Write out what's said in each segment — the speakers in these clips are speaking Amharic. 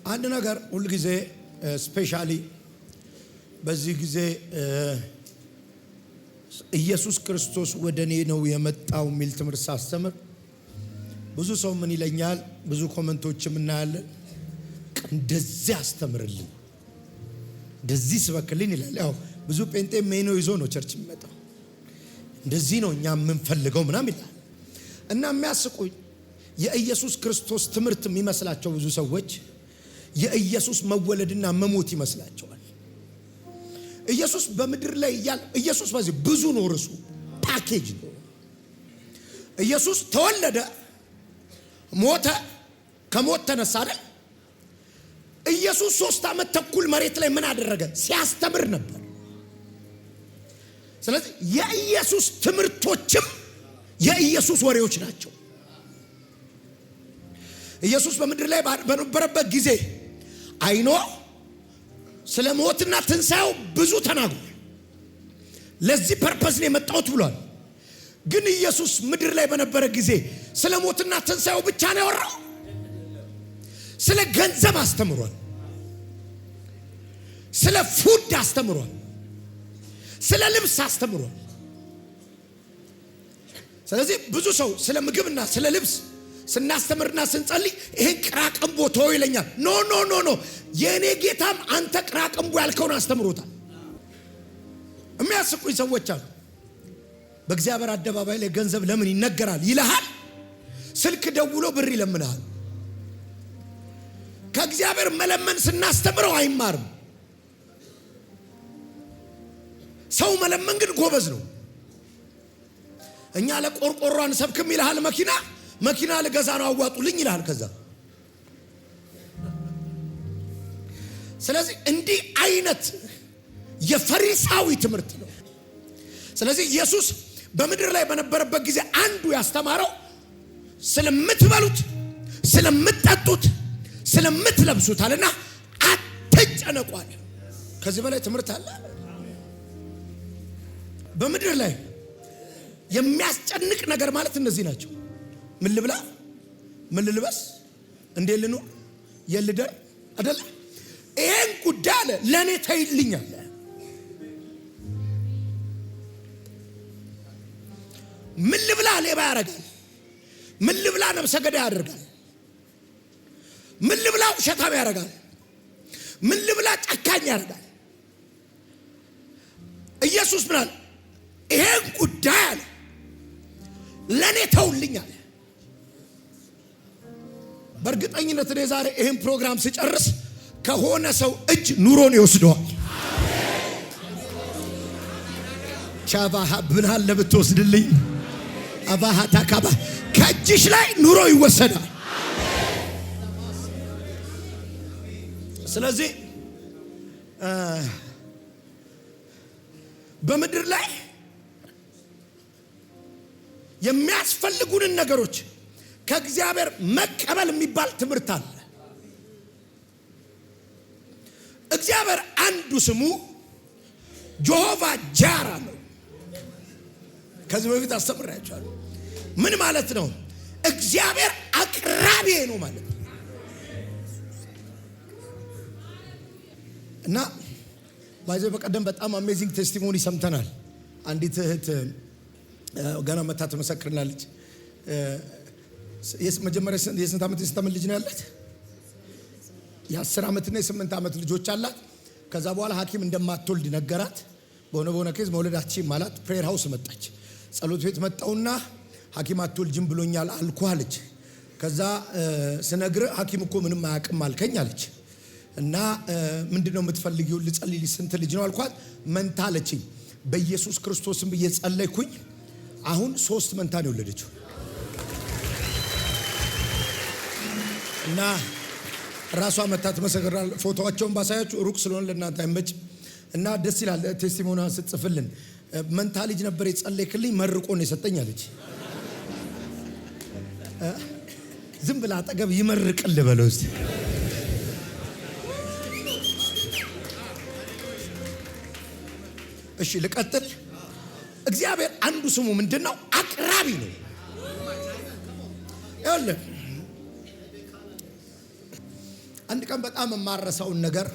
አንድ ነገር ሁሉ ጊዜ ስፔሻሊ በዚህ ጊዜ ኢየሱስ ክርስቶስ ወደኔ ነው የመጣው ሚል ትምህርት ሳስተምር ብዙ ሰው ምን ይለኛል? ብዙ ኮሜንቶችም እናያለን። እንደዚህ አስተምርልኝ፣ እንደዚህ ስበክልኝ ይላል። ያው ብዙ ጴንጤ ሜኖ ይዞ ነው ቸርች የሚመጣው። እንደዚህ ነው እኛ የምንፈልገው ምናምን ይላል። እና የሚያስቁኝ የኢየሱስ ክርስቶስ ትምህርት የሚመስላቸው ብዙ ሰዎች የኢየሱስ መወለድና መሞት ይመስላቸዋል። ኢየሱስ በምድር ላይ ያለ ኢየሱስ በዚህ ብዙ ነው፣ ርሱ ፓኬጅ ነው። ኢየሱስ ተወለደ፣ ሞተ፣ ከሞት ተነሳ አይደል? ኢየሱስ 3 ዓመት ተኩል መሬት ላይ ምን አደረገ? ሲያስተምር ነበር። ስለዚህ የኢየሱስ ትምህርቶችም የኢየሱስ ወሬዎች ናቸው። ኢየሱስ በምድር ላይ በነበረበት ጊዜ አይኖ ስለ ሞትና ትንሣኤው ብዙ ተናግሯል። ለዚህ ፐርፐስ ነው የመጣሁት ብሏል። ግን ኢየሱስ ምድር ላይ በነበረ ጊዜ ስለ ሞትና ትንሣኤው ብቻ ነው ያወራው? ስለ ገንዘብ አስተምሯል። ስለ ፉድ አስተምሯል። ስለ ልብስ አስተምሯል። ስለዚህ ብዙ ሰው ስለ ምግብና ስለ ልብስ ስናስተምርና ስንጸልይ ይሄን ቅራቅንቦ ተው ይለኛል። ኖ ኖ ኖ ኖ፣ የኔ ጌታም አንተ ቅራቅንቦ ያልከውን አስተምሮታል። የሚያስቁኝ ሰዎች አሉ። በእግዚአብሔር አደባባይ ላይ ገንዘብ ለምን ይነገራል ይልሃል። ስልክ ደውሎ ብር ይለምናል። ከእግዚአብሔር መለመን ስናስተምረው አይማርም። ሰው መለመን ግን ጎበዝ ነው። እኛ ለቆርቆሯን ሰብክም ይልሃል። መኪና ልገዛ ነው አዋጡልኝ ይልሃል። ከዛ ስለዚህ እንዲህ አይነት የፈሪሳዊ ትምህርት ነው። ስለዚህ ኢየሱስ በምድር ላይ በነበረበት ጊዜ አንዱ ያስተማረው ስለምትበሉት፣ ስለምትጠጡት፣ ስለምትለብሱት አለና አትጨነቁ አለ። ከዚህ በላይ ትምህርት አለ? በምድር ላይ የሚያስጨንቅ ነገር ማለት እነዚህ ናቸው። ምን ልብላ፣ ምን ልልበስ፣ እንዴት ልኑር፣ የልደር አይደለ? ይሄን ጉዳይ አለ ለኔ ተይልኛል። ምን ልብላ ሌባ ያደርጋል። ምን ልብላ ነብሰ ገዳይ ያደርጋል። ምን ልብላ ውሸታም ያደርጋል። ምን ልብላ ጨካኝ ያደርጋል። ኢየሱስ ብሏል ይሄን ጉዳይ አለ ለኔ ተውልኛል። በእርግጠኝነት እኔ ዛሬ ይሄን ፕሮግራም ሲጨርስ ከሆነ ሰው እጅ ኑሮን ይወስደዋል። ቻባህ ብናል ለብትወስድልኝ አባህ ታካባ ከእጅሽ ላይ ኑሮ ይወሰዳል። ስለዚህ በምድር ላይ የሚያስፈልጉንን ነገሮች ከእግዚአብሔር መቀበል የሚባል ትምህርት አለ። እግዚአብሔር አንዱ ስሙ ጆሆቫ ጃራ ነው። ከዚህ በፊት አስተምራችኋለሁ። ምን ማለት ነው? እግዚአብሔር አቅራቢ ነው ማለት ነው። እና ባይዘው በቀደም በጣም አሜዚንግ ቴስቲሞኒ ሰምተናል። አንዲት እህት ገና መታ ትመሰክርናለች። መጀመሪያ የስንት ዓመት ልጅ ነው ያላት? የ10 ዓመትና የ8 ዓመት ልጆች አላት። ከዛ በኋላ ሐኪም እንደማትወልድ ነገራት። በሆነ ኬዝ መውለድ አትችይም አላት። ፕሬየር ሃውስ መጣች። ጸሎት ቤት መጣውና ሐኪም አትወልጅም ብሎኛል አልኩ አለች። ከዛ ስነግር ሐኪም እኮ ምንም አያውቅም አልከኝ አለች። እና ምንድነው የምትፈልጊው? ልጸልይልሽ። ስንት ልጅ ነው አልኳት። መንታ አለችኝ። በኢየሱስ ክርስቶስም ብዬ ጸለይኩኝ። አሁን 3 መንታ ነው የወለደችው። እና ራሷ መታ ትመሰክራል። ፎቶዋቸውን ባሳያችሁ ሩቅ ስለሆነ ለእናንተ አይመጭም። እና ደስ ይላል። ቴስቲሞኒዋን ስትጽፍልን መንታ ልጅ ነበር የጸለይክልኝ መርቆ ነው የሰጠኝ አለች። ዝም ብላ አጠገብ ይመርቅል በለው እስቲ። እሺ ልቀጥል። እግዚአብሔር አንዱ ስሙ ምንድነው? አቅራቢ ነው። ይኸውልህ አንድ ቀን በጣም የማረሳውን ነገር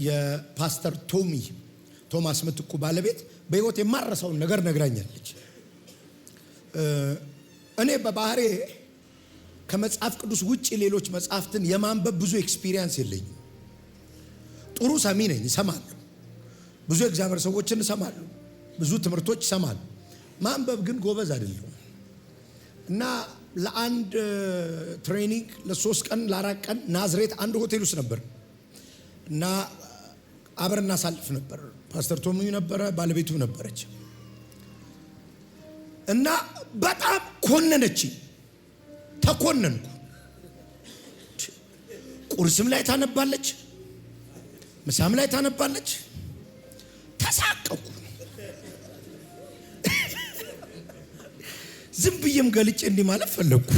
የፓስተር ቶማስ ምትኩ ባለቤት በህይወት የማረሳውን ነገር ነግራኛለች። እኔ በባህሬ ከመጽሐፍ ቅዱስ ውጪ ሌሎች መጽሐፍትን የማንበብ ብዙ ኤክስፒሪየንስ የለኝም። ጥሩ ሰሚ ነኝ፣ እሰማለሁ። ብዙ እግዚአብሔር ሰዎችን እሰማለሁ፣ ብዙ ትምህርቶች እሰማለሁ። ማንበብ ግን ጎበዝ አይደለሁም እና ለአንድ ትሬኒንግ ለ3 ቀን ለ4 ቀን ናዝሬት አንድ ሆቴል ውስጥ ነበር እና አብረን እናሳልፍ ነበር። ፓስተር ቶሚ ነበረ፣ ባለቤቱ ነበረች እና በጣም ኮነነች። ተኮነንኩ። ቁርስም ላይ ታነባለች፣ ምሳም ላይ ታነባለች። ተሳቀቁ። ዝም ብዬም ገልጬ እንዲህ ማለት ፈለግኩ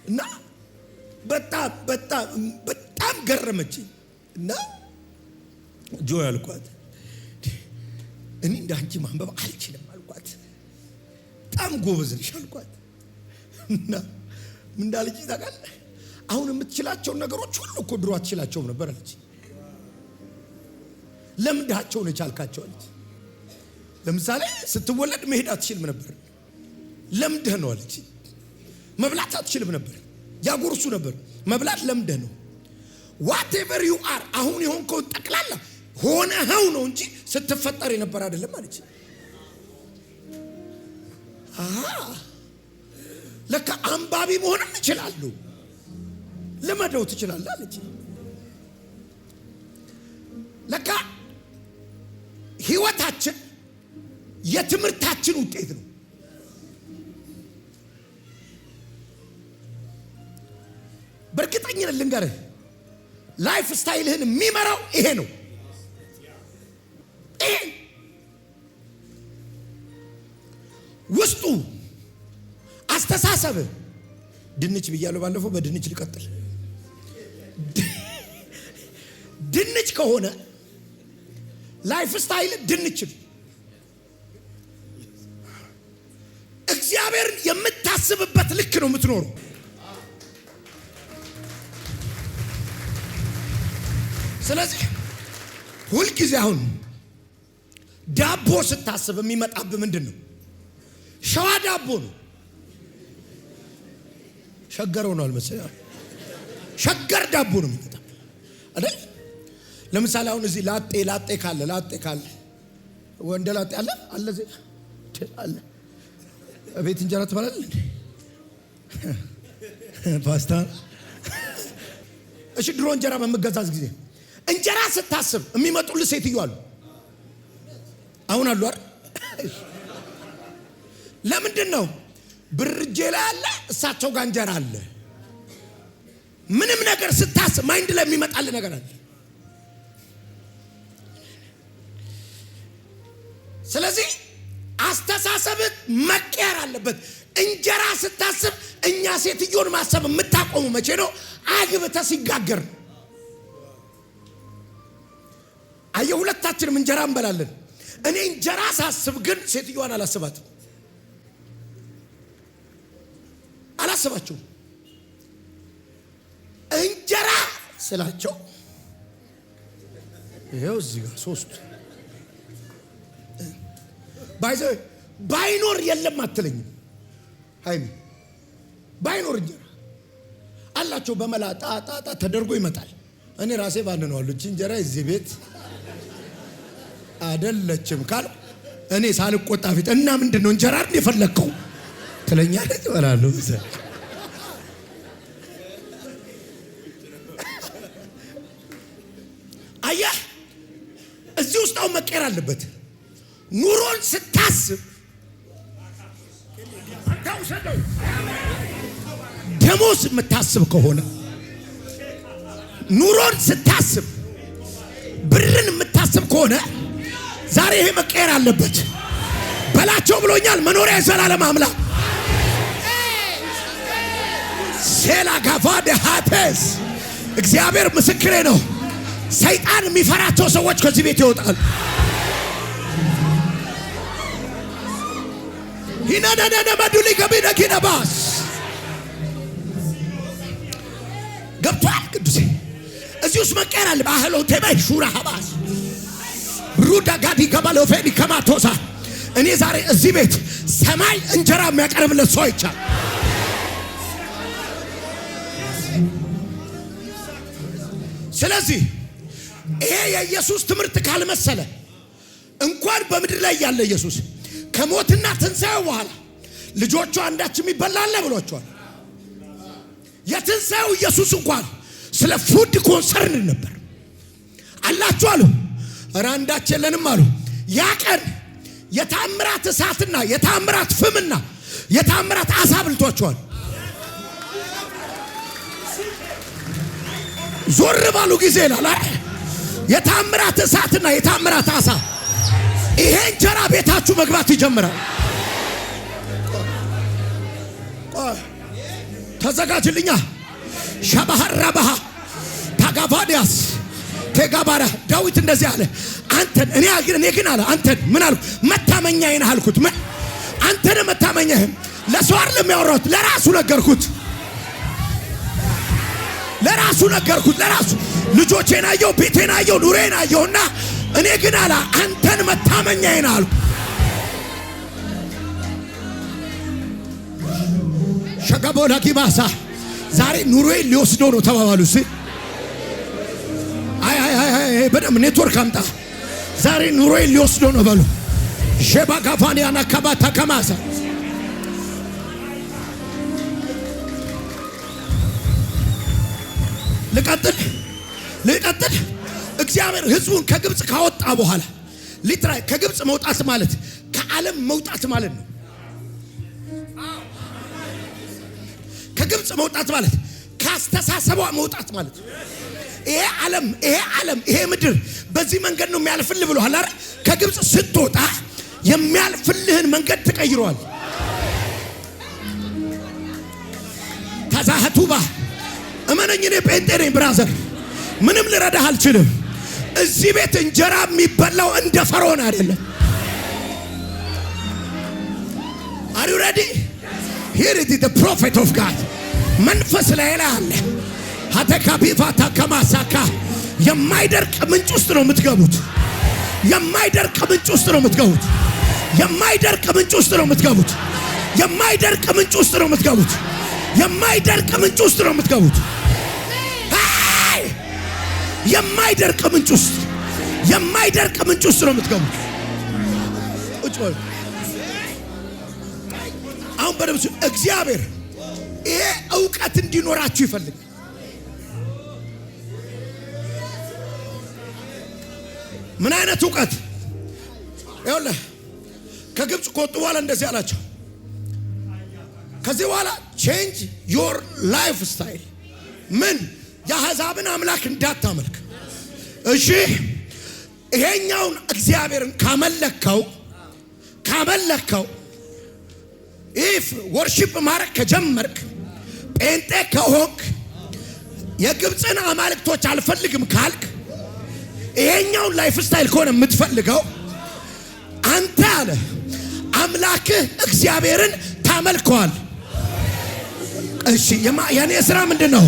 እና በጣም ገረመችኝ እና ጆ ያልኳት እኔ እንዳንቺ ማንበብ አልችልም አልኳት። በጣም ጎበዝ ነሽ አልኳት እና ምን እንዳለች ታውቃለህ? አሁን የምትችላቸውን ነገሮች ሁሉ እኮ ድሮ አትችላቸውም ነበር አለች። ለምንድሃቸው ነው ቻልካቸው አለች። ለምሳሌ ስትወለድ መሄድ አትችልም ነበር፣ ለምንድህ ነው አለች። መብላት አትችልም ነበር፣ ያጎርሱ ነበር። መብላት ለምንድህ ነው። whatever you are አሁን የሆንከው ጠቅላላ ሆነኸው ነው እንጂ ስትፈጠር የነበር አይደለም አለች። ለካ አንባቢ መሆንም ይችላል፣ ለመደው ትችላለህ አለች። ለካ ህይወታችን የትምህርታችን ውጤት ነው። በእርግጠኝነት ልንገርህ፣ ላይፍ ስታይልህን የሚመራው ይሄ ነው። ይሄ ውስጡ አስተሳሰብህ ድንች ብያለሁ ባለፈው፣ በድንች ልቀጥል። ድንች ከሆነ ላይፍ ስታይል ድንች ነው። እግዚአብሔርን የምታስብበት ልክ ነው የምትኖረው። ስለዚህ ሁልጊዜ አሁን ዳቦ ስታስብ የሚመጣብህ ምንድን ነው? ሸዋ ዳቦ ነው። ሸገር ሆኗል መሰለኝ። ሸገር ዳቦ ነው የሚመጣ አይደል? ለምሳሌ አሁን እዚህ ላጤ ካለ ወንደ ላጤ አለ ቤት እንጀራ ትበላለህ እንዴ? ፓስታ። እሺ ድሮ እንጀራ በመገዛዝ ጊዜ እንጀራ ስታስብ የሚመጡልህ ሴትዮ አሉ። አሁን አሉ አይደል? ለምንድን ነው? ብርጄ ላይ አለ፣ እሳቸው ጋር እንጀራ አለ። ምንም ነገር ስታስብ ማይንድ ላይ የሚመጣልህ ነገር አለ። ስለዚህ አስተሳሰብህ መቀየር አለበት። እንጀራ ስታስብ እኛ ሴትዮን ማሰብ የምታቆሙ መቼ ነው? አግብተህ ሲጋገር። አየህ፣ ሁለታችንም እንጀራ እንበላለን። እኔ እንጀራ ሳስብ ግን ሴትዮዋን አላስባትም፣ አላስባቸውም። እንጀራ ስላቸው ይሄው እዚህ ጋር 3 ባይኖር የለም አትለኝም። ሃይሚ ባይኖር እንጀራ አላቸው በመላጣ ተደርጎ ይመጣል። እኔ ራሴ ባንነዋለሁ እንጀራ እዚህ ቤት አይደለችም ካል እኔ ሳልቆጣ ፊት እና ምንድነው እንጀራ አይደል የፈለከው ትለኛለች። እበላለሁ። አየህ፣ እዚህ ውስጥ አሁን መቀየር አለበት። ኑሮን ስታስብ ደሞዝ የምታስብ ከሆነ፣ ኑሮን ስታስብ ብርን የምታስብ ከሆነ ዛሬ ይሄ መቀየር አለበት። በላቸው ብሎኛል። መኖሪያ የዘላለም አምላክ ሴላ ጋቫደ ሃቴስ እግዚአብሔር ምስክሬ ነው። ሰይጣን የሚፈራቸው ሰዎች ከዚህ ቤት ይወጣል። ሂናናና ማዱሊ ገቢና ኪናባስ ገብቷል። ቅዱሴ እዚህ ውስጥ መቀየር አለ። ባህሎ ተባይ ሹራ ሀባስ ሩዳ ጋዲ ገባሎ ፈኒ ከማቶሳ እኔ ዛሬ እዚህ ቤት ሰማይ እንጀራ የሚያቀርብለት ሰው ይቻል። ስለዚህ ይሄ የኢየሱስ ትምህርት ካልመሰለ እንኳን በምድር ላይ ያለ ኢየሱስ ከሞትና ትንሣኤው በኋላ ልጆቹ አንዳችም ይበላል ብሏቸዋል። የትንሣኤው ኢየሱስ እንኳን ስለ ፉድ ኮንሰርን ነበር አላችሁ አሉ። ኧረ አንዳች የለንም አሉ። ያ ቀን የታምራት እሳትና የታምራት ፍምና የታምራት አሳ ብልቷቸዋል። ዞር ባሉ ጊዜ ይላል የታምራት እሳትና የታምራት አሳ ይሄ እንጀራ ቤታችሁ መግባት ይጀምራል። ተዘጋጅልኛ ሻባሃራባሃ ታጋቫዲያስ ተጋባራ ዳዊት እንደዚህ አለ። አንተን እኔ ግን አለ አንተን ምን አልኩ? መታመኛዬ ነህ አልኩት። ምን አንተን መታመኛዬ ለሰው አይደለም ያወራሁት፣ ለራሱ ነገርኩት። ለራሱ ልጆቼን አየሁ፣ ቤቴን አየሁ፣ ኑሬን አየሁና እኔ ግን አለ አንተን መታመኛዬ ነህ አልኩ። ሸጋቦላ ኪባሳ ዛሬ ኑሮዬን ሊወስደው ነው ተባባሉ። በደምብ ኔትወርክ አምጣ። ዛሬ ኑሮዬን ሊወስደው ነው በሉ። ሸባጋፋኒያና ካባታ ከማሳ ልቀጥል። እግዚአብሔር ሕዝቡን ከግብጽ ካወጣ በኋላ ሊትራይ ከግብጽ መውጣት ማለት ከዓለም መውጣት ማለት ነው። ከግብጽ መውጣት ማለት ካስተሳሰቧ መውጣት ማለት ነው። ይሄ ዓለም ይሄ ምድር በዚህ መንገድ ነው የሚያልፍልህ ብሎሃል አይደል? ከግብጽ ስትወጣ የሚያልፍልህን መንገድ ተቀይሯል። ተዛህቱባ እመነኝ፣ እኔ ጴንጤ ነኝ ብራዘር፣ ምንም ልረዳህ አልችልም። እዚህ ቤት እንጀራ የሚበላው እንደ ፈርዖን አይደለም። Are you ready? Here is the prophet of God. መንፈስ ላይ አለ። ሀተካቢፋታ ከማሳካ የማይደርቅ ምንጭ ውስጥ ነው የምትገቡት። የማይደርቅ ምንጭ ውስጥ ነው የምትገቡት። የማይደርቅ ምንጭ ውስጥ ነው የምትገቡት። የማይደርቅ ምንጭ ውስጥ ነው የምትገቡት። የማይደርቅ ምንጭ ውስጥ ነው የምትገቡት። የማይደርቅ ምንጭ ውስጥ የማይደርቅ ምንጭ ውስጥ ነው የምትገቡት። አሁን በደምብ እግዚአብሔር ይሄ ዕውቀት እንዲኖራችሁ ይፈልጋል። ምን አይነት ዕውቀት? ይኸውልህ ከግብጽ ከወጡ በኋላ እንደዚህ አላቸው። ከዚህ በኋላ change your lifestyle። ምን የአሕዛብን አምላክ እንዳታመልክ። እሺ ይሄኛውን እግዚአብሔርን ካመለከው if worship ማረክ ከጀመርክ ጴንጤ ከሆንክ የግብጽን አማልክቶች አልፈልግም ካልክ ይሄኛውን ላይፍ ስታይል ከሆነ የምትፈልገው አንተ አለ አምላክህ እግዚአብሔርን ታመልከዋል። እሺ የኔ ስራ ምንድነው?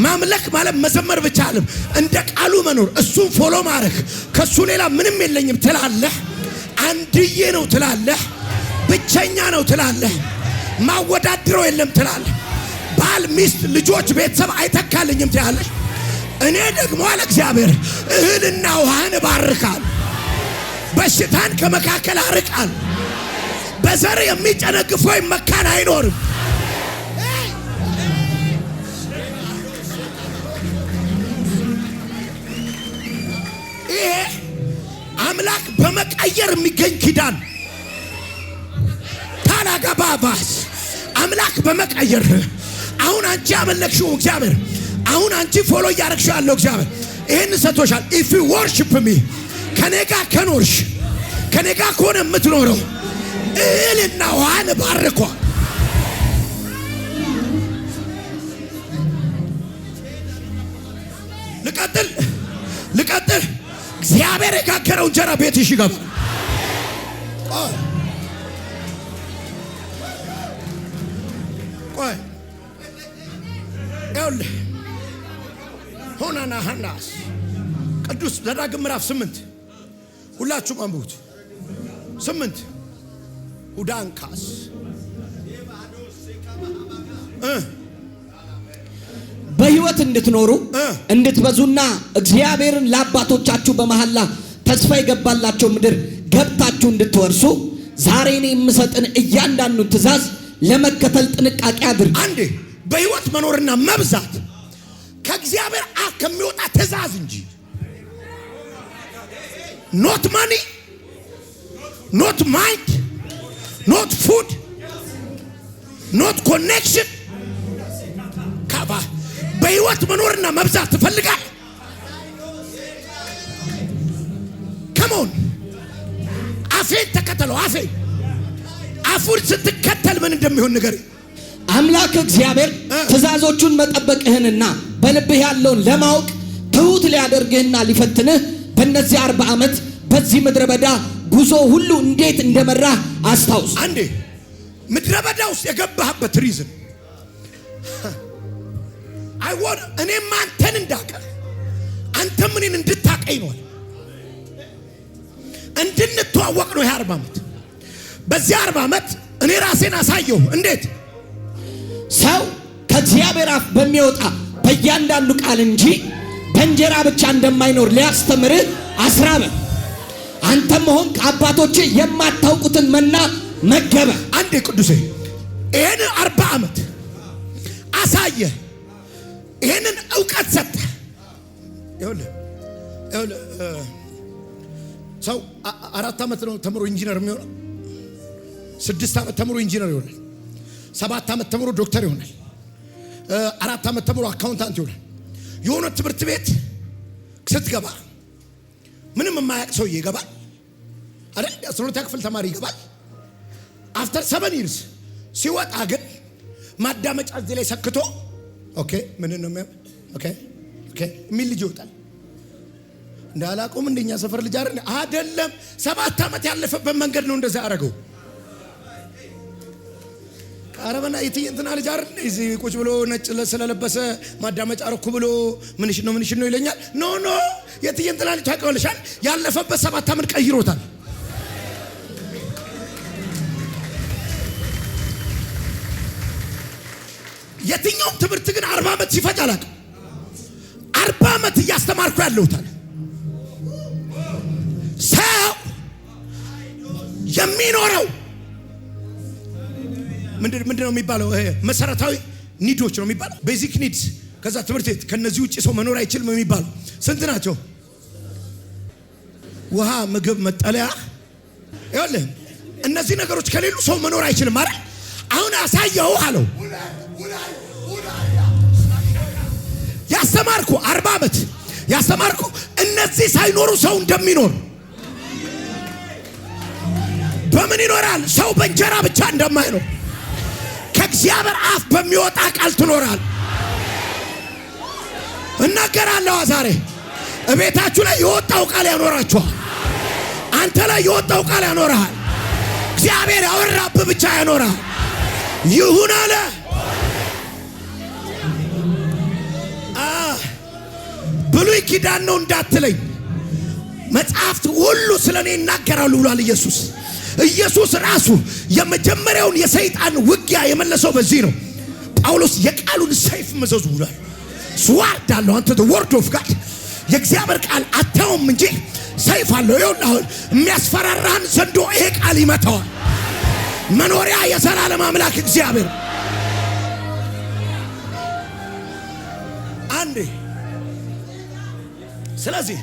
ማምለክ ማለት መዘመር ብቻ አይደለም፣ እንደ ቃሉ መኖር፣ እሱን ፎሎ ማድረግ። ከሱ ሌላ ምንም የለኝም ትላለህ። አንድዬ ነው ትላለህ። ብቸኛ ነው ትላለህ። ማወዳድረው የለም ትላለህ። ባል፣ ሚስት፣ ልጆች፣ ቤተሰብ አይተካልኝም ትላለህ። እኔ ደግሞ አለ እግዚአብሔር እህልና ውሃን ባርካል፣ በሽታን ከመካከል አርቃል። በዘር የሚጨነግፍ ወይ መካን አይኖርም። ይሄ አምላክ በመቀየር የሚገኝ ኪዳን ታላጋባባስ አምላክ በመቀየር አሁን አንቺ ያመለክሽው እግዚአብሔር አሁን አንቺ ፎሎ እያደረግሽው ያለው እግዚአብሔር ይሄን ሰጥቶሻል። if you worship me ከኔጋ ከኖርሽ ከኔጋ ከሆነ የምትኖረው እህልና ውሃን ባርኳል። ልቀጥል እግዚአብሔር የጋገረው እንጀራ ቤትሽ ይገባል። ቆይ ይኸውልህ ሆናና ሐናስ ቅዱስ ዘዳግም ምዕራፍ 8 ሁላችሁም አንብቡት። 8 ሁዳንካስ በሕይወት እንድትኖሩ እንድትበዙና እግዚአብሔርን ለአባቶቻችሁ በመሐላ ተስፋ የገባላቸው ምድር ገብታችሁ እንድትወርሱ ዛሬ እኔ የምሰጥን እያንዳንዱን ትእዛዝ ለመከተል ጥንቃቄ አድርግ። አንዴ በሕይወት መኖርና መብዛት ከእግዚአብሔር አፍ ከሚወጣ ትእዛዝ እንጂ ኖት ማኒ ኖት ማይንድ ኖት ፉድ ኖት ኮኔክሽን ካባ በሕይወት መኖርና መብዛት ትፈልጋል? ከሞን አፌን ተከተለው። አፉን ስትከተል ምን እንደሚሆን ነገር አምላክ እግዚአብሔር ትእዛዞቹን መጠበቅህንና በልብህ ያለውን ለማወቅ ትሁት ሊያደርግህና ሊፈትንህ በእነዚህ 40 ዓመት በዚህ ምድረ በዳ ጉዞ ሁሉ እንዴት እንደመራህ አስታውስ። አንዴ ምድረ በዳ ውስጥ የገባህበት ሪዝን አይወር እኔም አንተን እንዳቀ አንተም እኔን እንድታቀኝ ነው፣ እንድንተዋወቅ ነው። 40 ዓመት በዚህ 40 ዓመት እኔ ራሴን አሳየው። እንዴት ሰው ከእግዚአብሔር አፍ በሚወጣ በእያንዳንዱ ቃል እንጂ በእንጀራ ብቻ እንደማይኖር ሊያስተምርህ አስራበ። አንተም ሆን ከአባቶች የማታውቁትን መና መገበ። አንዴ ቅዱሴ ይሄን 40 ዓመት አሳየ፣ ይሄንን ዕውቀት ሰጠ። ይኸውልህ ሰው 4 ዓመት ነው ተምሮ ኢንጂነር የሚሆነው፣ 6 ዓመት ተምሮ ኢንጂነር ይሆናል፣ 7 ዓመት ተምሮ ዶክተር ይሆናል፣ 4 ዓመት ተምሮ አካውንታንት ይሆናል። የሆነ ትምህርት ቤት ስትገባ ምንም የማያውቅ ሰውዬ ይገባል አይደል? 12ኛ ክፍል ተማሪ ይገባል። አፍተር 7 ይርስ ሲወጣ ግን ማዳመጫ እዚህ ላይ ሰክቶ ኦኬ ምን ነው ኦኬ የሚል ልጅ ይወጣል። እንዳላቆም እንደኛ ሰፈር ልጅ አይደለም 7 ዓመት ያለፈበት መንገድ ነው እንደዛ ያደረገው። አረበና የትየንትና ልጅ አይደል እዚህ ቁጭ ብሎ ነጭ ስለለበሰ ማዳመጫ አረኩ ብሎ ምንሽ ነው ይለኛል። ኖ የትየንትና ልጅ ታውቀዋለሻል፣ ያለፈበት 7 ዓመት ቀይሮታል። የትኛውም ትምህርት ግን 40 ዓመት ሲፈጅ አላውቅም። 40 ዓመት እያስተማርኩ ያለሁታል። ሰው የሚኖረው ምንድነው የሚባለው? መሰረታዊ ኒዶች ነው የሚባለው፣ ቤዚክ ኒድስ። ከዛ ትምህርት ቤት ከነዚህ ውጪ ሰው መኖር አይችልም የሚባለው ስንት ናቸው? ውሃ፣ ምግብ፣ መጠለያ። ይኸውልህ እነዚህ ነገሮች ከሌሉ ሰው መኖር አይችልም አይደል? አሁን አሳየው አለው። ያስተማርኩ 40 ዓመት ያስተማርኩ እነዚህ ሳይኖሩ ሰው እንደሚኖር። በምን ይኖራል ሰው? በእንጀራ ብቻ እንደማይኖር ከእግዚአብሔር አፍ በሚወጣ ቃል ትኖራል። እናገራለሁ ዛሬ እቤታችሁ ላይ የወጣው ቃል ያኖራችኋል። አንተ ላይ የወጣው ቃል ያኖርሃል። እግዚአብሔር ያወራብህ ብቻ ያኖርሃል። ይሁን አለ። ብሉይ ኪዳን ነው እንዳትለኝ፣ መጽሐፍት ሁሉ ስለኔ ይናገራሉ ብሏል ኢየሱስ። ኢየሱስ ራሱ የመጀመሪያውን የሰይጣን ውጊያ የመለሰው በዚህ ነው። ጳውሎስ የቃሉን ሰይፍ መዘዙ ብሏል። ስዋርድ አለው። አንተ ወርድ ኦፍ ጋድ የእግዚአብሔር ቃል አታውም እንጂ ሰይፍ አለው። ይኸውልህ አሁን የሚያስፈራራህን ዘንዶ ይሄ ቃል ይመታዋል። መኖሪያ የዘላለም አምላክ እግዚአብሔር አንዴ። ስለዚህ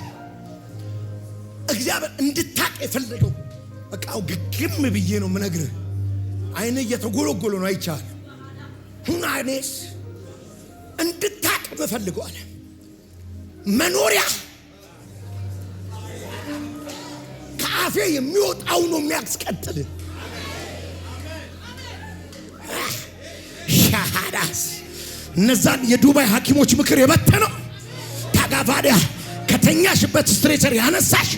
እግዚአብሔር እንድታቅ የፈለገው በቃው ግግም ብዬ ነው የምነግርህ። አይነ እየተጎለጎለ ነው አይቻል። ሁናኔስ እንድታቅ በፈልገው አለ። መኖሪያ ከአፌ የሚወጣው ነው የሚያስቀጥል። ሻሃዳስ እነዛን የዱባይ ሐኪሞች ምክር የበተነው ታጋፋዲያ ከተኛሽበት ስትሬቸር ያነሳሽ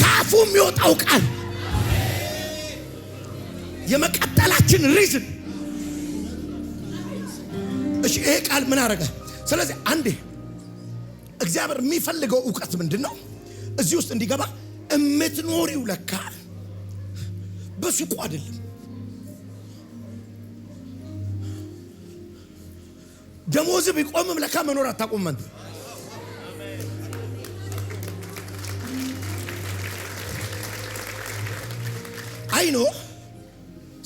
ከአፉ የሚወጣው ቃል የመቀጠላችን ሪዝን ይሄ ቃል ምን አረገ? ስለዚህ አንዴ እግዚአብሔር የሚፈልገው ዕውቀት ምንድን ነው? እዚህ ውስጥ እንዲገባ እምትኖሪው ለካ በሱቁ አይደለም። ደሞዝ ቢቆምም ለካ መኖር አታቆም። አንተ አይኖ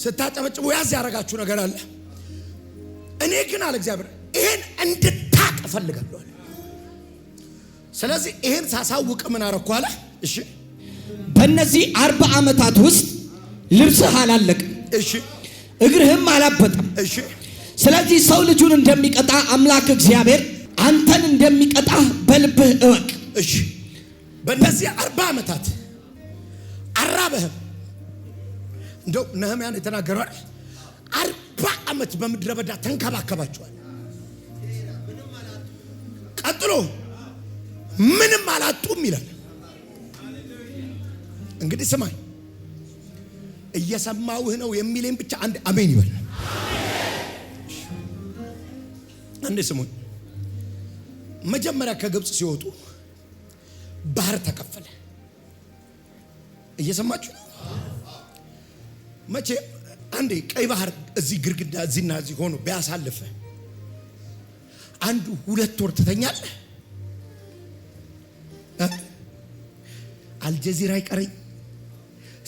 ስታጨበጭቡ ያዝ ያረጋችሁ ነገር አለ። እኔ ግን አለ እግዚአብሔር ይሄን እንድታቅ እፈልጋለሁ። ስለዚህ ይሄን ሳሳውቅ ምን አረኩ አለ? እሺ በእነዚህ 40 ዓመታት ውስጥ ልብስህ አላለቅም፣ እሺ እግርህም አላበጠም። እሺ ስለዚህ ሰው ልጁን እንደሚቀጣ አምላክ እግዚአብሔር አንተን እንደሚቀጣ በልብህ እወቅ። እሺ በእነዚህ 40 ዓመታት አራበህም። እንደው ነህምያን የተናገረው 40 ዓመት በምድረ በዳ ተንከባከባቸዋል። ቀጥሎ ምንም አላጡም ይላል። እንግዲህ ስማኝ፣ እየሰማውህ ነው የሚለኝ ብቻ አንድ አሜን ይበል። አንዴ ስሙኝ። መጀመሪያ ከግብፅ ሲወጡ ባህር ተከፈለ። እየሰማችሁ መቼ አንዴ ቀይ ባህር እዚህ ግርግዳ እዚህና እዚህ ሆኖ ቢያሳልፈ አንዱ 2 ወር ትተኛለህ። አልጀዚራ አይቀረኝ፣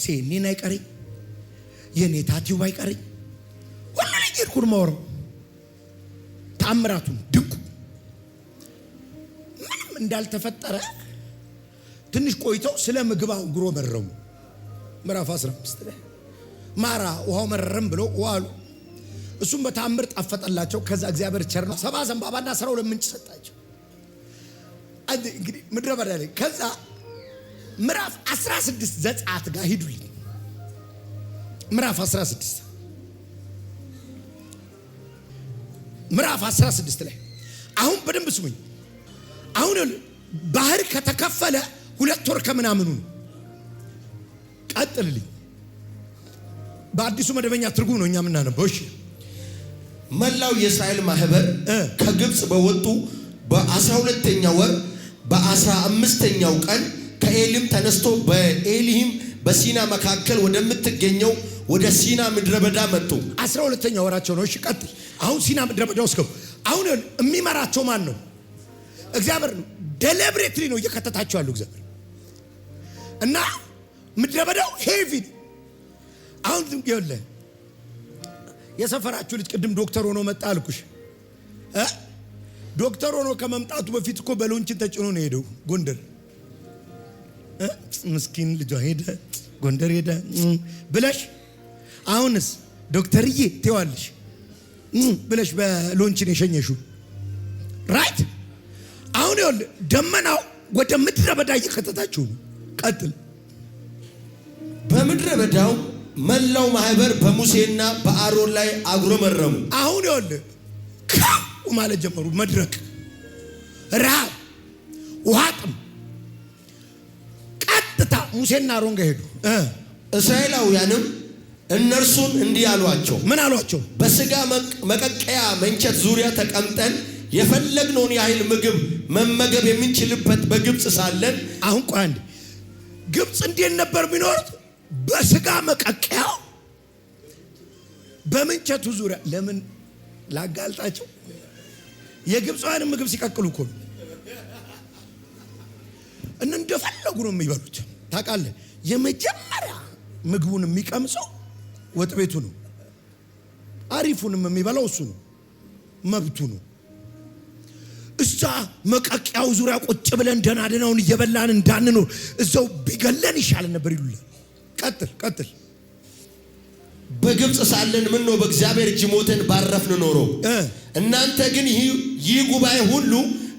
ሲኤንኤን አይቀረኝ፣ የኔታ ቲዩብ አይቀረኝ፣ ሁሉ ልጅ እርኩር ማወራው ተአምራቱን ድንቁ ምንም እንዳልተፈጠረ ትንሽ ቆይተው ስለ ምግብ አጉሮ መረሙ። ምዕራፍ 15 ላይ ማራ ውሃው መረረም ብሎ ዋሉ። እሱም በተአምር ጣፈጠላቸው። ከዛ እግዚአብሔር ቸር ነው 70 ዘንባባና 12 ምንጭ ሰጣቸው። እንግዲህ ምድረ በዳ ላይ ከዛ ምዕራፍ 16 ዘጸአት ጋር ሂዱልኝ። ምዕራፍ 16 ላይ አሁን በደንብ ስሙኝ። አሁን ባህር ከተከፈለ 2 ወር ከምናምኑ ነው። ቀጥልልኝ። በአዲሱ መደበኛ ትርጉም ነው እኛ የምናነበው። እሺ መላው የእስራኤል ማህበር ከግብፅ በወጡ በ12ኛው ወር በ15ኛው ቀን ከኤሊም ተነስቶ በኤሊም በሲና መካከል ወደምትገኘው ወደ ሲና ምድረ በዳ መጡ። 12ኛው ወራቸው ነው። እሺ ቀጥል። አሁን ሲና ምድረ በዳ ውስጥ አሁን የሚመራቸው ማን ነው? እግዚአብሔር ነው። ዴሊብሬትሊ ነው እየከተታቸው ያለው እግዚአብሔር እና ምድረ በዳው ሄቪ። አሁን ይኸውልህ የሰፈራችሁ ልጅ ቅድም ዶክተር ሆኖ መጣ አልኩሽ። ዶክተር ሆኖ ከመምጣቱ በፊት እኮ በሎንችን ተጭኖ ነው ሄደው ጎንደር። ምስኪን ልጇ ሄደ ጎንደር ሄደ ብለሽ አሁንስ ዶክተርዬ ትይዋለሽ ብለሽ በሎንችን የሸኘሽው ራይት። አሁን ይኸውልህ ደመናው ወደ ምድረ በዳ እየከተታችሁ ነው። ቀጥል። በምድረ በዳው መላው ማህበር በሙሴና በአሮን ላይ አጉረመረሙ። አሁን ይኸውልህ ካው ማለት ጀመሩ። መድረቅ፣ ረሃብ፣ ውሃ ጥም። ቀጥታ ሙሴና አሮን ጋር ሄዱ። እስራኤላውያንም እነርሱን እንዲህ አሏቸው። ምን አሏቸው? በስጋ መቀቀያ መንቸት ዙሪያ ተቀምጠን የፈለግነውን ያህል ምግብ መመገብ የምንችልበት በግብፅ ሳለን። አሁን ቆይ አንዴ፣ ግብፅ እንዴት ነበር የሚኖሩት? በስጋ መቀቀያው በመንቸቱ ዙሪያ። ለምን ላጋልጣቸው? የግብፃውያን ምግብ ሲቀቅሉ እኮ ነው እንደፈለጉ ነው የሚበሉት። ታውቃለህ፣ የመጀመሪያ ምግቡን የሚቀምሰው ወጥ ቤቱ ነው። አሪፉንም የሚበላው እሱ ነው። መብቱ ነው። እዛ መቀቀያው ዙሪያ ቁጭ ብለን ደናደናውን እየበላን እንዳንኖር እዛው ቢገለን ይሻለን ነበር ይሉላል። ቀጥል። በግብፅ ሳለን ምን ነው በእግዚአብሔር እጅ ሞተን ባረፍን ኖሮ። እናንተ ግን ይህ ጉባኤ ሁሉ